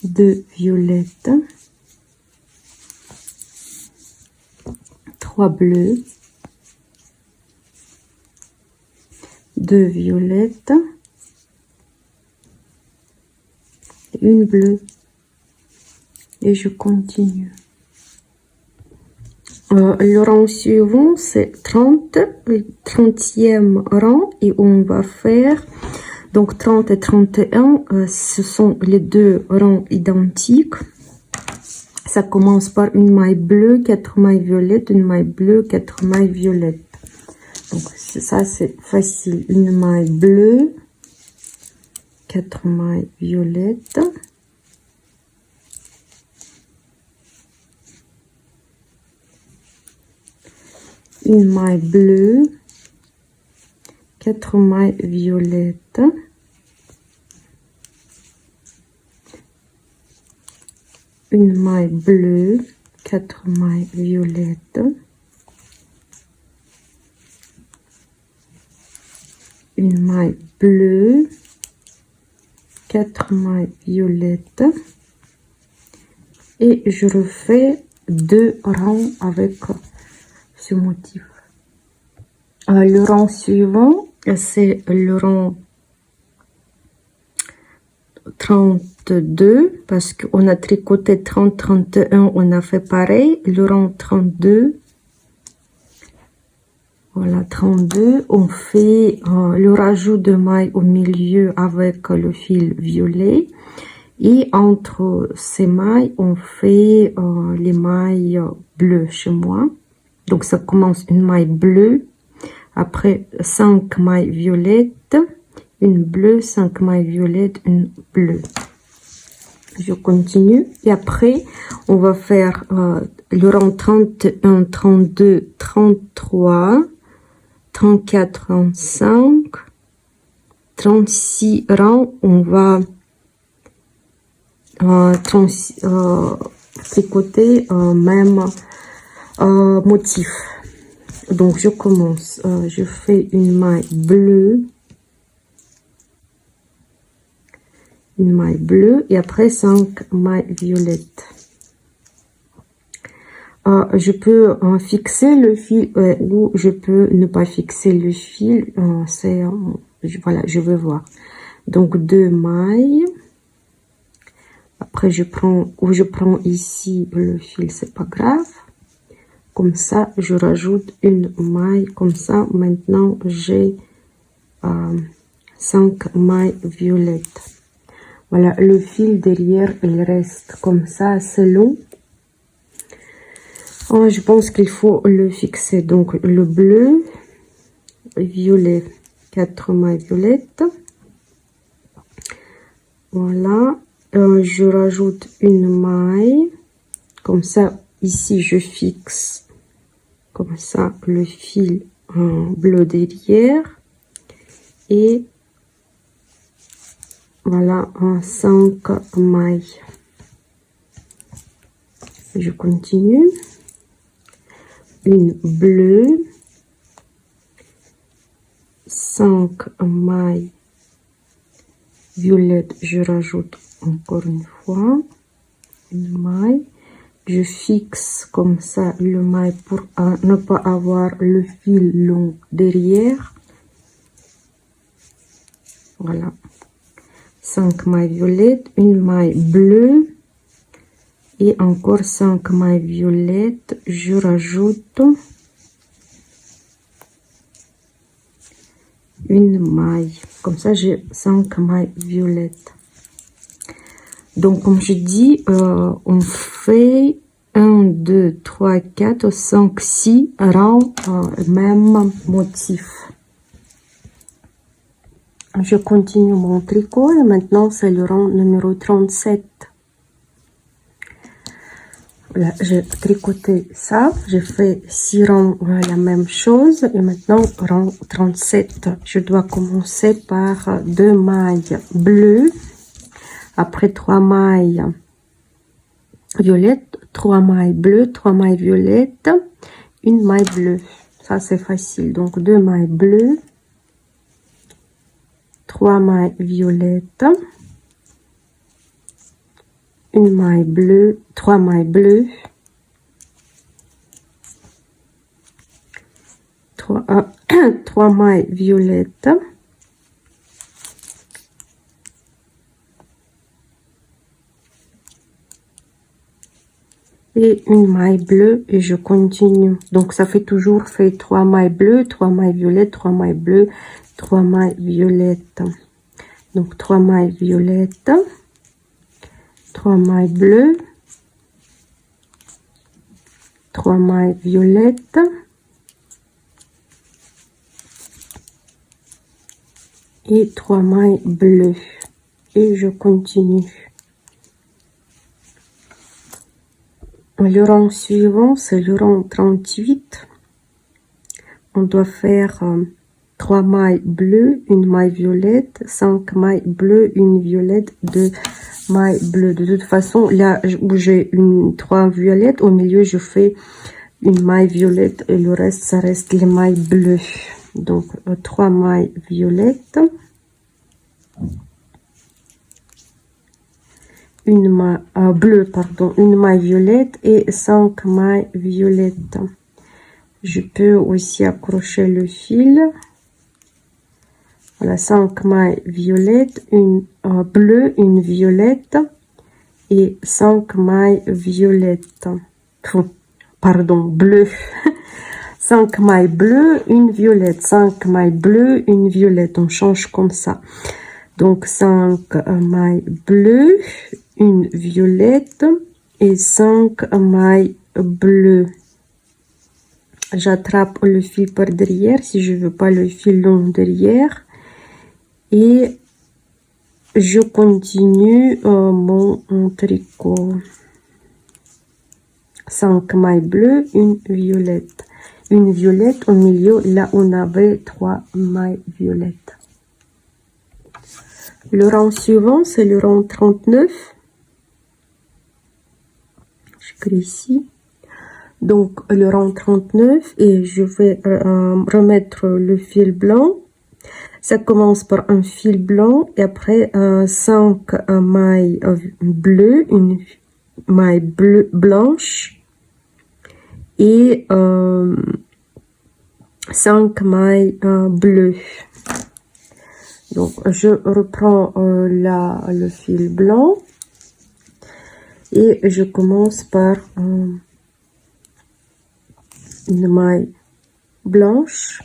2 violettes, 3 bleus, 2 violettes, une bleue. Et je continue. Le rang suivant, c'est 30e rang et on va faire, donc 30 et 31, ce sont les deux rangs identiques. Ça commence par une maille bleue, 4 mailles violettes, une maille bleue, 4 mailles violettes. Donc ça c'est facile, une maille bleue, 4 mailles violettes, une maille bleue, 4 mailles violettes, une maille bleue, 4 mailles violettes, une maille bleue, 4 mailles violettes, et je refais 2 rangs avec ce motif. Le rang suivant, c'est le rang 32, parce qu'on a tricoté 30, 31, on a fait pareil. Le rang 32, voilà, 32, on fait le rajout de mailles au milieu avec le fil violet. Et entre ces mailles, on fait les mailles bleues chez moi. Donc ça commence une maille bleue, après 5 mailles violettes, une bleue, 5 mailles violettes, une bleue. Je continue et après on va faire le rang 31, 32, 33, 34, 35, 36 rangs. On va tricoter même motif. Donc je commence, je fais une maille bleue, et après 5 mailles violettes. Je peux fixer le fil ou je peux ne pas fixer le fil. Voilà, je vais voir. Donc 2 mailles. Après je prends ici le fil, c'est pas grave. Comme ça je rajoute une maille, comme ça maintenant j'ai 5 mailles violettes. Voilà, le fil derrière il reste comme ça assez long. Je pense qu'il faut le fixer. Donc le bleu, violet, 4 mailles violettes. Voilà, je rajoute une maille. Comme ça, ici je fixe comme ça le fil bleu derrière. Et voilà, 5 mailles. Je continue. Une bleue, 5 mailles violettes, je rajoute encore une fois une maille, je fixe comme ça le maille pour ne pas avoir le fil long derrière. Voilà, 5 mailles violettes, une maille bleue et encore 5 mailles violettes, je rajoute une maille. Comme ça, j'ai 5 mailles violettes. Donc, comme je dis, on fait 1, 2, 3, 4, 5, 6 rangs, même motif. Je continue mon tricot et maintenant, c'est le rang numéro 37. Voilà, j'ai tricoté ça, j'ai fait 6 rangs, la même chose, et maintenant rang 37. Je dois commencer par 2 mailles bleues, après 3 mailles violettes, 3 mailles bleues, 3 mailles violettes, une maille bleue. Ça c'est facile. Donc 2 mailles bleues, 3 mailles violettes, une maille bleue, 3 mailles bleues, 3 mailles violettes, et une maille bleue, et je continue. Donc ça fait toujours 3 mailles bleues, 3 mailles violettes, 3 mailles bleues, 3 mailles violettes. Donc 3 mailles violettes, 3 mailles bleues, 3 mailles violettes, et 3 mailles bleues, et je continue. Le rang suivant, c'est le rang 38. On doit faire 3 mailles bleues, une maille violette, 5 mailles bleues, une violette, 2 mailles bleues. De toute façon, là où j'ai 3 violettes, au milieu je fais une maille violette et le reste, ça reste les mailles bleues. Donc 3 mailles violettes, une maille bleue, pardon, une maille violette et 5 mailles violettes. Je peux aussi accrocher le fil. Voilà, 5 mailles violettes, une bleue, une violette et 5 mailles violettes. Pardon, bleu. 5 mailles bleues, une violette, 5 mailles bleues, une violette. On change comme ça. Donc 5 mailles bleues, une violette et 5 mailles bleues. J'attrape le fil par derrière si je veux pas le fil long derrière et je continue mon tricot. 5 mailles bleues, une violette au milieu, là on avait 3 mailles violettes. Le rang suivant, c'est le rang 39. J'écris ici. Donc, le rang 39, et je vais remettre le fil blanc. Ça commence par un fil blanc, et après 5 mailles bleues, une maille blanche, et 5 mailles bleues. Donc, je reprends le fil blanc et je commence par une maille blanche.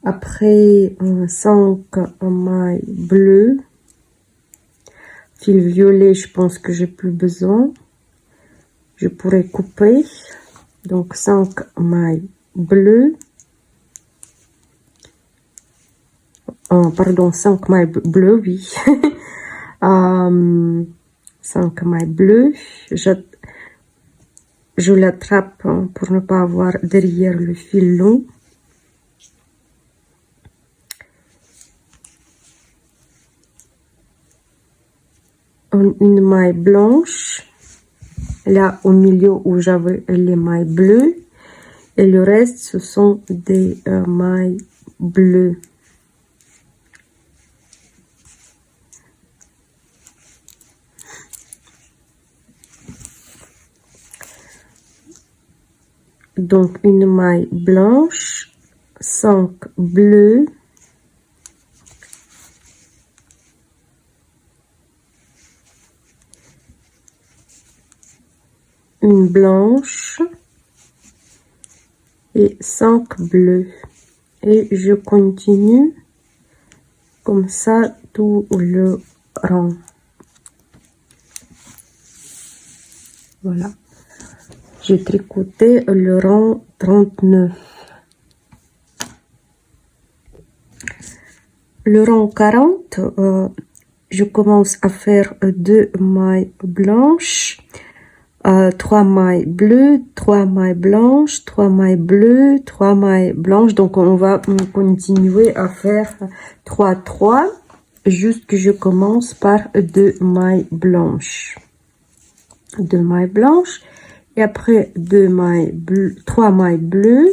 Après 5 mailles bleues. Fil violet, je pense que j'ai plus besoin. Je pourrais couper. Donc 5 mailles bleues. Pardon, 5 mailles bleues, oui. 5 mailles bleues. Je l'attrape pour ne pas avoir derrière le fil long. Une maille blanche, là au milieu où j'avais les mailles bleues, et le reste ce sont des mailles bleues. Donc une maille blanche, 5 bleus, une blanche et 5 bleus. Et je continue comme ça tout le rang. Voilà. J'ai tricoté le rang 39. Le rang 40, je commence à faire 2 mailles blanches, 3 mailles bleues, 3 mailles blanches, 3 mailles bleues, 3 mailles blanches. Donc on va continuer à faire 3 3, juste que je commence par 2 mailles blanches. 2 mailles blanches et après 2 mailles bleues, 3 mailles bleues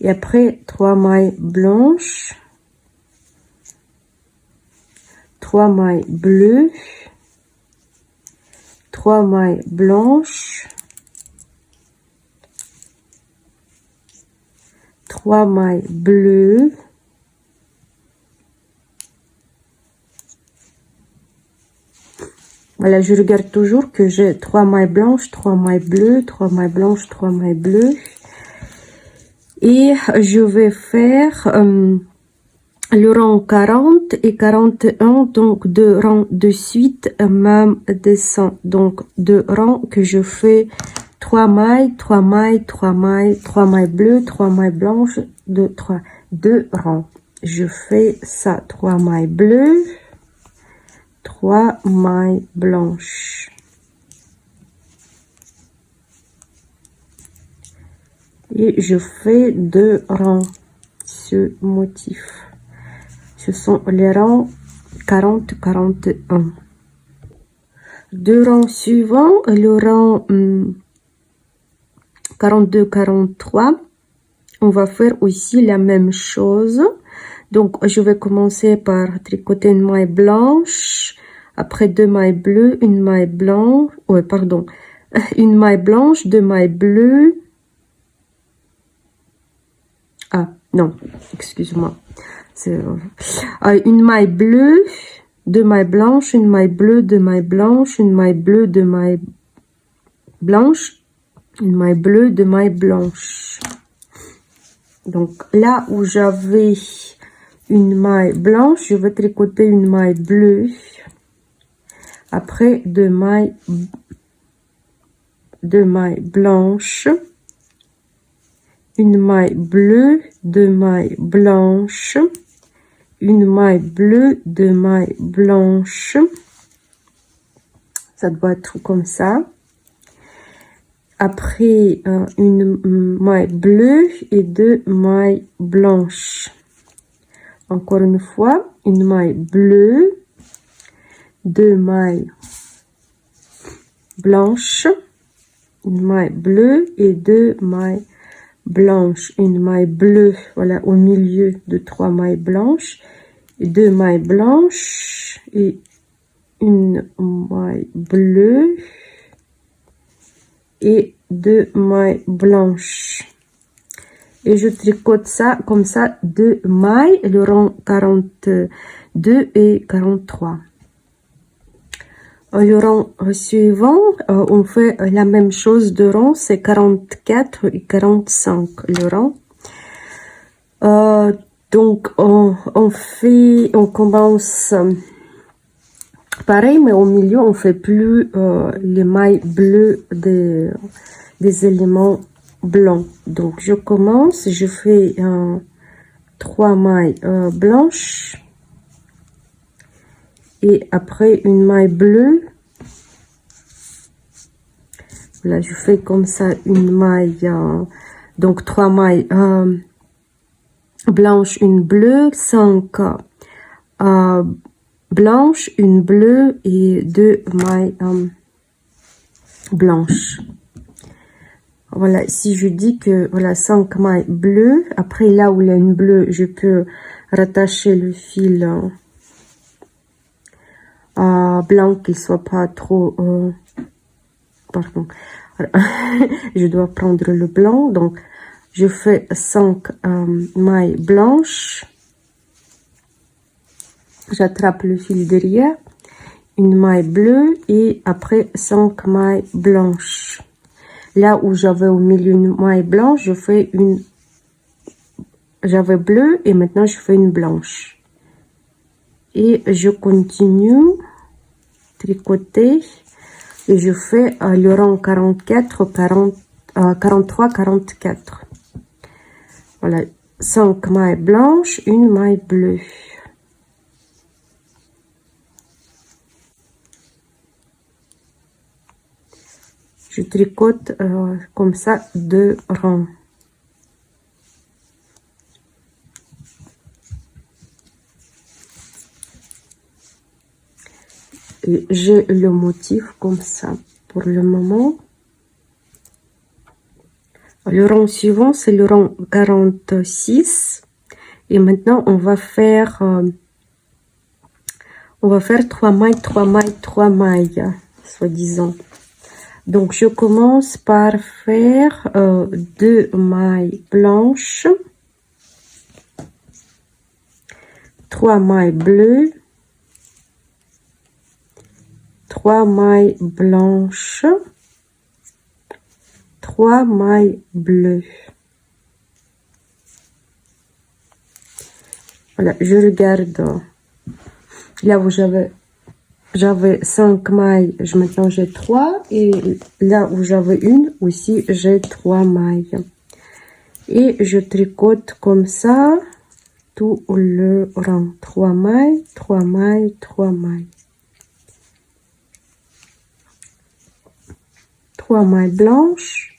et après 3 mailles blanches, 3 mailles bleues, 3 mailles blanches, 3 mailles bleues, voilà, je regarde toujours que j'ai 3 mailles blanches, 3 mailles bleues, 3 mailles blanches, 3 mailles bleues. Et je vais faire le rang 40 et 41, donc 2 rangs de suite, même descend. Donc 2 rangs que je fais 3 mailles, 3 mailles, 3 mailles, 3 mailles bleues, 3 mailles blanches, 2 rangs. Je fais ça, 3 mailles bleues, 3 mailles blanches. Et je fais 2 rangs, ce motif. Ce sont les rangs 40-41. 2 rangs suivants, le rang 42-43. On va faire aussi la même chose. Donc, je vais commencer par tricoter une maille blanche, après 2 mailles bleues, une maille blanche, une maille blanche, 2 mailles bleues. Ah, non, excuse-moi. Une maille bleue, 2 mailles blanches, une maille bleue, 2 mailles blanches, une maille bleue, 2 mailles blanches, une maille bleue, 2 mailles blanches. Donc là où j'avais une maille blanche, je vais tricoter une maille bleue. Après 2 mailles blanches, une maille bleue, 2 mailles blanches, une maille bleue, 2 mailles blanches. Ça doit être comme ça. Après une maille bleue et 2 mailles blanches. Encore une fois, une maille bleue, 2 mailles blanches, une maille bleue et 2 mailles blanches, une maille bleue, voilà, au milieu de 3 mailles blanches, et 2 mailles blanches et une maille bleue et 2 mailles blanches. Et je tricote ça comme ça 2 mailles, le rang 42 et 43. Le rang suivant, on fait la même chose de rang, c'est 44 et 45 le rang. Donc on commence pareil, mais au milieu on fait plus les mailles bleues des éléments blancs. Donc je commence, je fais 3 mailles blanches et après une maille bleue. Là je fais comme ça une maille, donc 3 mailles blanches, une bleue, 5 blanches, une bleue et 2 mailles blanches. Voilà, si je dis que voilà 5 mailles bleues, après là où il y a une bleue, je peux rattacher le fil blanc, qu'il soit pas trop pardon. Je dois prendre le blanc, donc je fais 5 mailles blanches, j'attrape le fil derrière, une maille bleue et après 5 mailles blanches. Là où j'avais au milieu une maille blanche, je fais j'avais bleu et maintenant je fais une blanche. Et je continue tricoter et je fais le rang 44, 43, 44. Voilà, 5 mailles blanches, une maille bleue. Je tricote comme ça 2 rangs. Et j'ai le motif comme ça pour le moment. Le rang suivant, c'est le rang 46. Et maintenant, on va faire 3 mailles, 3 mailles, 3 mailles, soi-disant. Donc, je commence par faire 2 mailles blanches, 3 mailles bleues, 3 mailles blanches, 3 mailles bleues. Voilà, je regarde là où j'avais 5 mailles, maintenant j'ai 3 et là où j'avais une aussi j'ai 3 mailles et je tricote comme ça tout le rang, 3 mailles, 3 mailles, 3 mailles, 3 mailles blanches,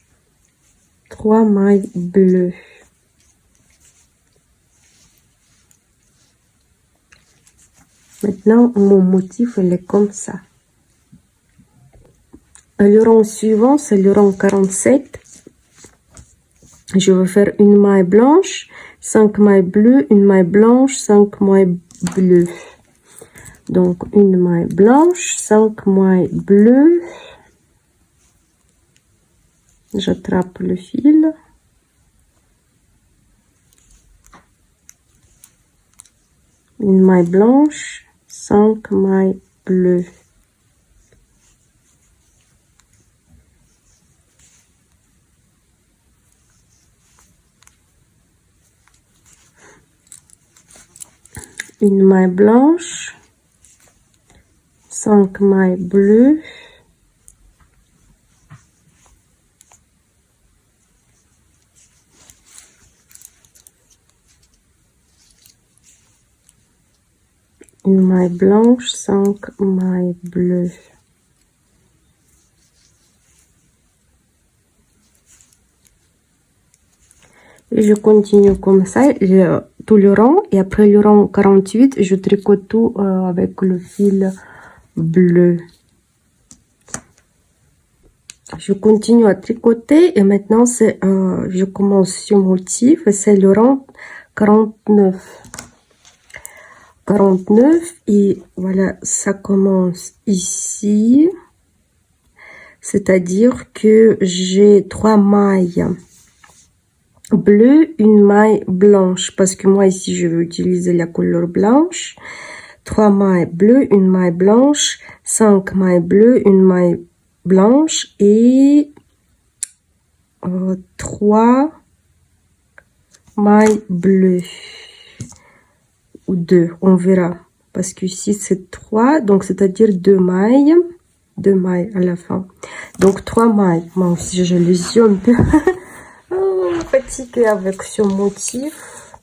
3 mailles bleues. Maintenant, mon motif, il est comme ça. Le rang suivant, c'est le rang 47. Je vais faire une maille blanche, 5 mailles bleues, une maille blanche, 5 mailles bleues. Donc, une maille blanche, 5 mailles bleues. J'attrape le fil. Une maille blanche, 5 mailles bleues. Une maille blanche, 5 mailles bleues. Une maille blanche, 5 mailles bleues. Et je continue comme ça, tout le rang. Et après le rang 48, je tricote tout avec le fil bleu. Je continue à tricoter et maintenant je commence ce motif, c'est le rang 49. 49 et voilà, ça commence ici, c'est-à-dire que j'ai 3 mailles bleu, une maille blanche, parce que moi ici je veux utiliser la couleur blanche. 3 mailles bleues, une maille blanche, 5 mailles bleues, une maille blanche et 3 mailles bleues ou 2, on verra, parce que ici c'est 3, donc c'est-à-dire 2 mailles à la fin, donc 3 mailles. Moi aussi je les yeux un peu fatiguée avec ce motif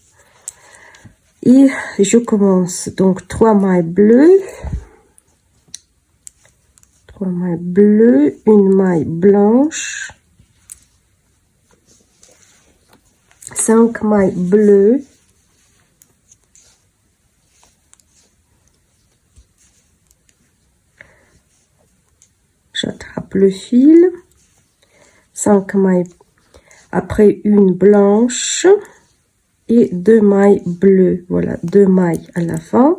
et je commence. Donc 3 mailles bleues, 3 mailles bleues, une maille blanche, 5 mailles bleues, j'attrape le fil, 5 mailles, après une blanche et 2 mailles bleues, voilà, 2 mailles à la fin.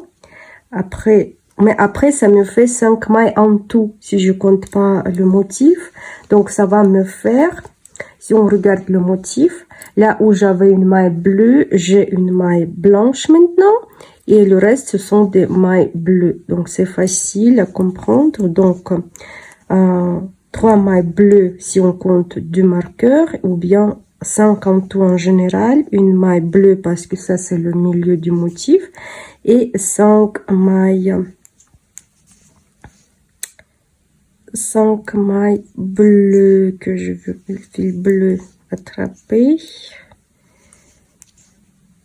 Après, mais après ça me fait 5 mailles en tout si je compte pas le motif, donc ça va me faire, si on regarde le motif, là où j'avais une maille bleue, j'ai une maille blanche maintenant et le reste ce sont des mailles bleues, donc c'est facile à comprendre. Donc 3 mailles bleues si on compte du marqueur, ou bien 5 en tout en général, une maille bleue parce que ça c'est le milieu du motif, et 5 mailles bleues que je veux le fil bleu attraper,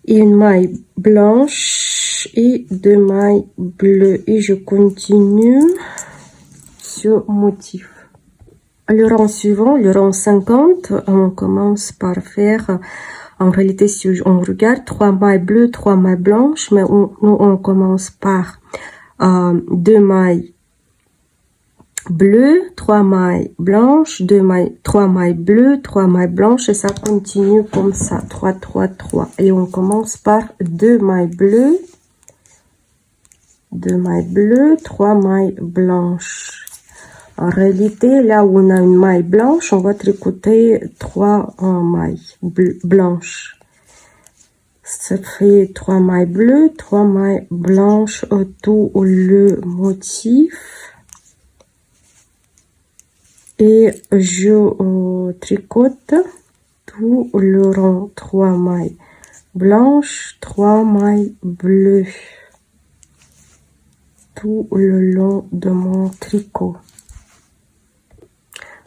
et une maille blanche et 2 mailles bleues, et je continue ce motif. Le rang suivant, le rang 50, on commence par faire, en réalité si on regarde, 3 mailles bleues, 3 mailles blanches, mais nous on commence par 2 mailles bleues, 3 mailles blanches, 3 mailles bleues, 3 mailles blanches, et ça continue comme ça, 3, 3, 3. Et on commence par 2 mailles bleues, 2 mailles bleues, 3 mailles blanches. En réalité, là où on a une maille blanche, on va tricoter 3 mailles blanches. Ça fait 3 mailles bleues, 3 mailles blanches tout le motif. Et je tricote tout le rang, 3 mailles blanches, 3 mailles bleues, tout le long de mon tricot.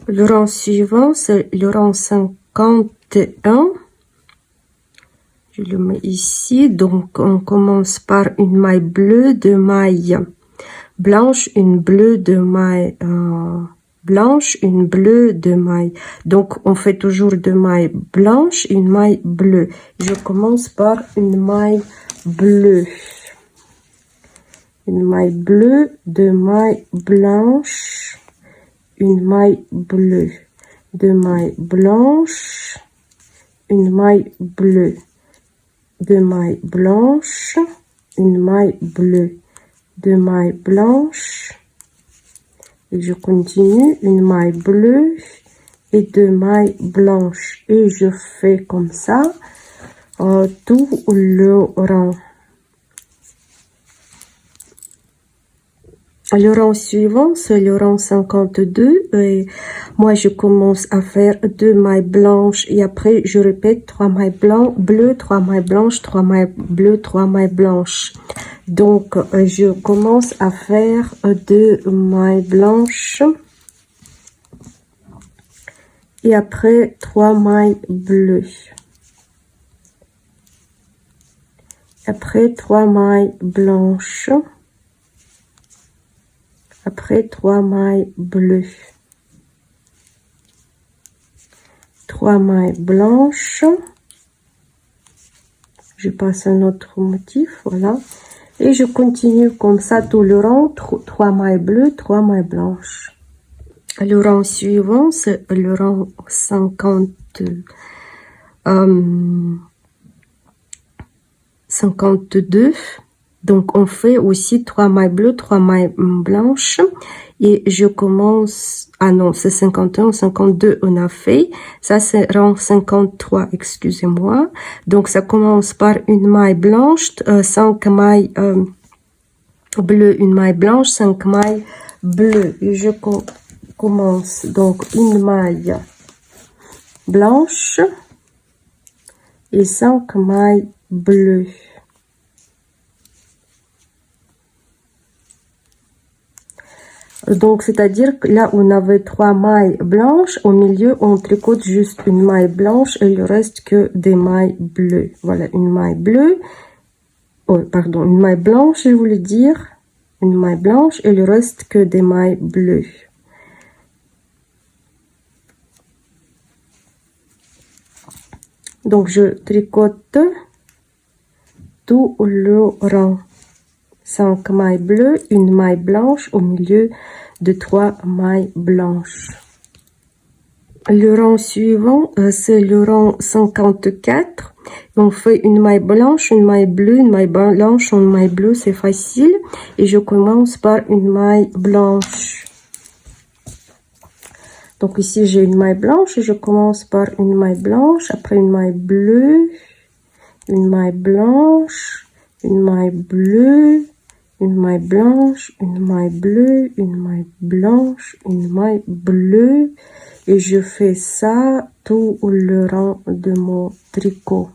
Le rang suivant, c'est le rang 51. Je le mets ici. Donc, on commence par une maille bleue, 2 mailles blanches, une bleue, 2 mailles blanches, une bleue, 2 mailles. Donc, on fait toujours 2 mailles blanches, une maille bleue. Je commence par une maille bleue. Une maille bleue, 2 mailles blanches, une maille bleue, 2 mailles blanches, une maille bleue, 2 mailles blanches, une maille bleue, 2 mailles blanches, et je continue, une maille bleue et 2 mailles blanches, et je fais comme ça tout le rang. Le rang suivant, c'est le rang 52, et moi je commence à faire 2 mailles blanches et après je répète 3 mailles bleues, 3 mailles blanches, 3 mailles bleues, 3 mailles blanches. Donc je commence à faire 2 mailles blanches et après 3 mailles bleues. Après 3 mailles blanches. Après 3 mailles bleues, 3 mailles blanches, je passe un autre motif, voilà, et je continue comme ça tout le rang, 3 mailles bleues, 3 mailles blanches. Le rang suivant, c'est le rang 52. Donc, on fait aussi 3 mailles bleues, 3 mailles blanches. Et je commence... Ah non, c'est 51, 52 on a fait. Ça, c'est rang 53, excusez-moi. Donc, ça commence par une maille blanche, 5 mailles bleues, une maille blanche, 5 mailles bleues. Et je commence donc une maille blanche et 5 mailles bleues. Donc, c'est-à-dire que là, on avait 3 mailles blanches. Au milieu, on tricote juste une maille blanche et le reste que des mailles bleues. Voilà, une maille bleue. Oh, pardon, une maille blanche, je voulais dire. Une maille blanche et le reste que des mailles bleues. Donc, je tricote tout le rang. 5 mailles bleues, une maille blanche au milieu de 3 mailles blanches. Le rang suivant, c'est le rang 54. On fait une maille blanche, une maille bleue, une maille blanche, une maille bleue, c'est facile. Et je commence par une maille blanche. Donc ici, j'ai une maille blanche et je commence par une maille blanche, après une maille bleue, une maille blanche, une maille bleue, une maille blanche, une maille bleue, une maille blanche, une maille bleue. Et je fais ça tout le rang de mon tricot.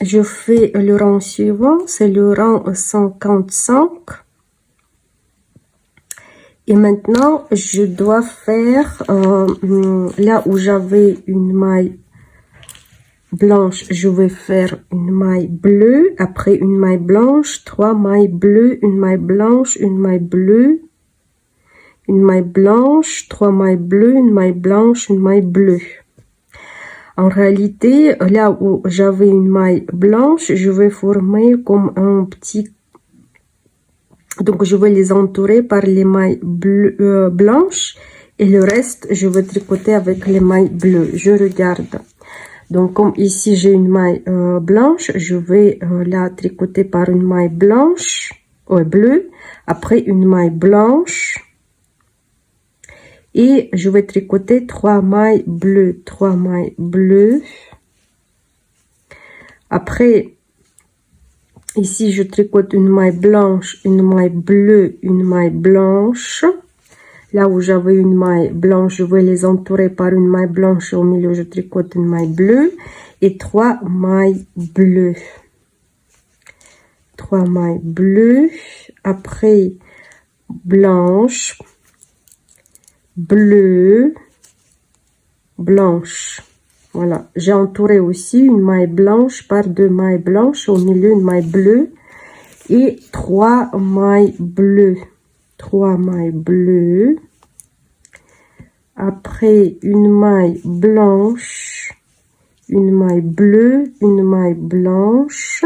Je fais le rang suivant, c'est le rang 55. Et maintenant, je dois faire, là où j'avais une maille blanche, je vais faire une maille bleue, après une maille blanche, 3 mailles bleues, une maille blanche, une maille bleue, une maille blanche, 3 mailles bleues, une maille blanche, une maille bleue. En réalité, là où j'avais une maille blanche, je vais former comme un petit... Donc, je vais les entourer par les mailles blanches et le reste, je vais tricoter avec les mailles bleues. Je regarde. Donc, comme ici, j'ai une maille blanche, je vais la tricoter par une maille blanche, bleue, après une maille blanche. Et je vais tricoter 3 mailles bleues, 3 mailles bleues. Après, ici, je tricote une maille blanche, une maille bleue, une maille blanche. Là où j'avais une maille blanche, je vais les entourer par une maille blanche. Au milieu, je tricote une maille bleue et 3 mailles bleues. 3 mailles bleues. Après, blanche, bleue, blanche. Voilà. J'ai entouré aussi une maille blanche par 2 mailles blanches. Au milieu, une maille bleue et 3 mailles bleues. 3 mailles bleues, après une maille blanche, une maille bleue, une maille blanche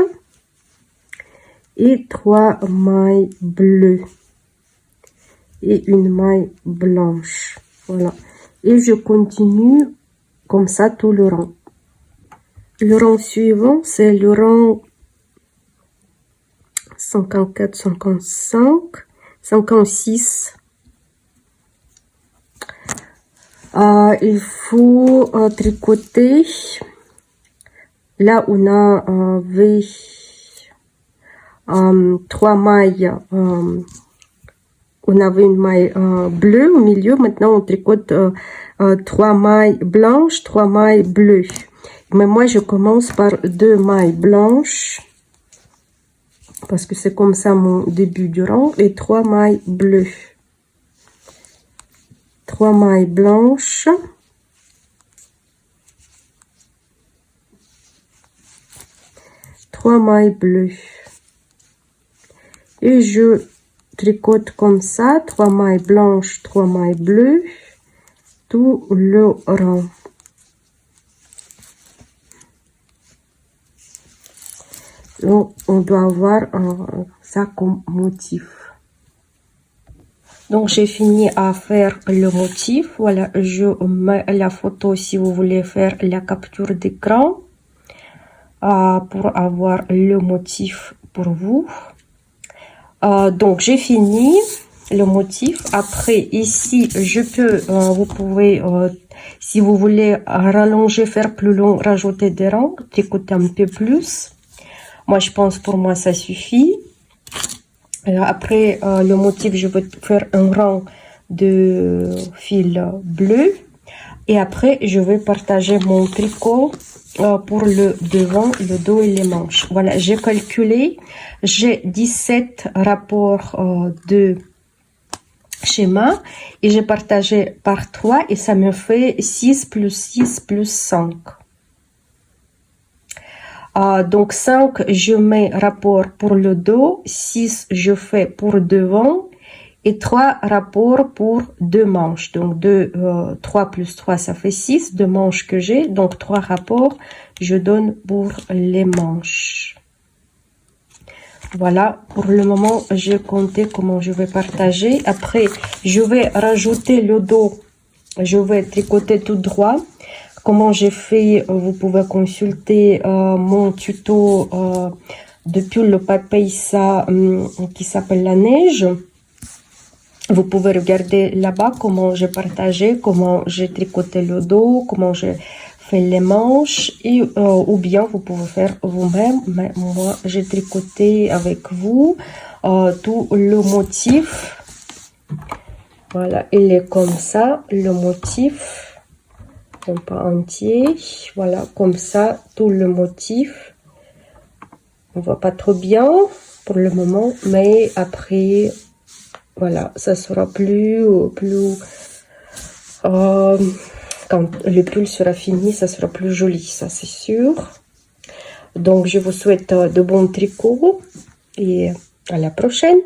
et 3 mailles bleues et une maille blanche. Voilà. Et je continue comme ça tout le rang. Le rang suivant, c'est le rang 54, 55. 56. Il faut tricoter là où on avait 3 mailles. On avait une maille bleue au milieu. Maintenant, on tricote 3 mailles blanches, 3 mailles bleues. Mais moi, je commence par 2 mailles blanches. Parce que c'est comme ça mon début du rang. Et 3 mailles bleues. 3 mailles blanches. 3 mailles bleues. Et je tricote comme ça. 3 mailles blanches, 3 mailles bleues. Tout le rang. Donc, on doit avoir ça comme motif. Donc, j'ai fini à faire le motif. Voilà, je mets la photo si vous voulez faire la capture d'écran. pour avoir le motif pour vous. Donc j'ai fini le motif. Après ici je peux, vous pouvez, si vous voulez rallonger, faire plus long, rajouter des rangs, tricoter un peu plus. Moi je pense pour moi ça suffit. Après le motif, je vais faire un rang de fil bleu. Et après, je vais partager mon tricot pour le devant, le dos et les manches. Voilà, j'ai calculé. J'ai 17 rapports de schéma. Et j'ai partagé par 3 et ça me fait 6 plus 6 plus 5. Donc 5, je mets rapport pour le dos, 6, je fais pour devant et 3 rapports pour 2 manches. Donc 3 plus 3, ça fait 6, 2 manches que j'ai. Donc 3 rapports, je donne pour les manches. Voilà, pour le moment, j'ai compté comment je vais partager. Après, je vais rajouter le dos. Je vais tricoter tout droit. Comment j'ai fait, vous pouvez consulter mon tuto depuis le Papeisa qui s'appelle la neige. Vous pouvez regarder là-bas comment j'ai partagé, comment j'ai tricoté le dos, comment j'ai fait les manches, et ou bien vous pouvez faire vous-même, mais moi j'ai tricoté avec vous tout le motif. Voilà, il est comme ça, le motif. Pas entier, voilà, comme ça, tout le motif. On voit pas trop bien pour le moment, mais après, voilà, ça sera quand le pull sera fini, ça sera plus joli, ça c'est sûr. Donc, je vous souhaite de bons tricots et à la prochaine.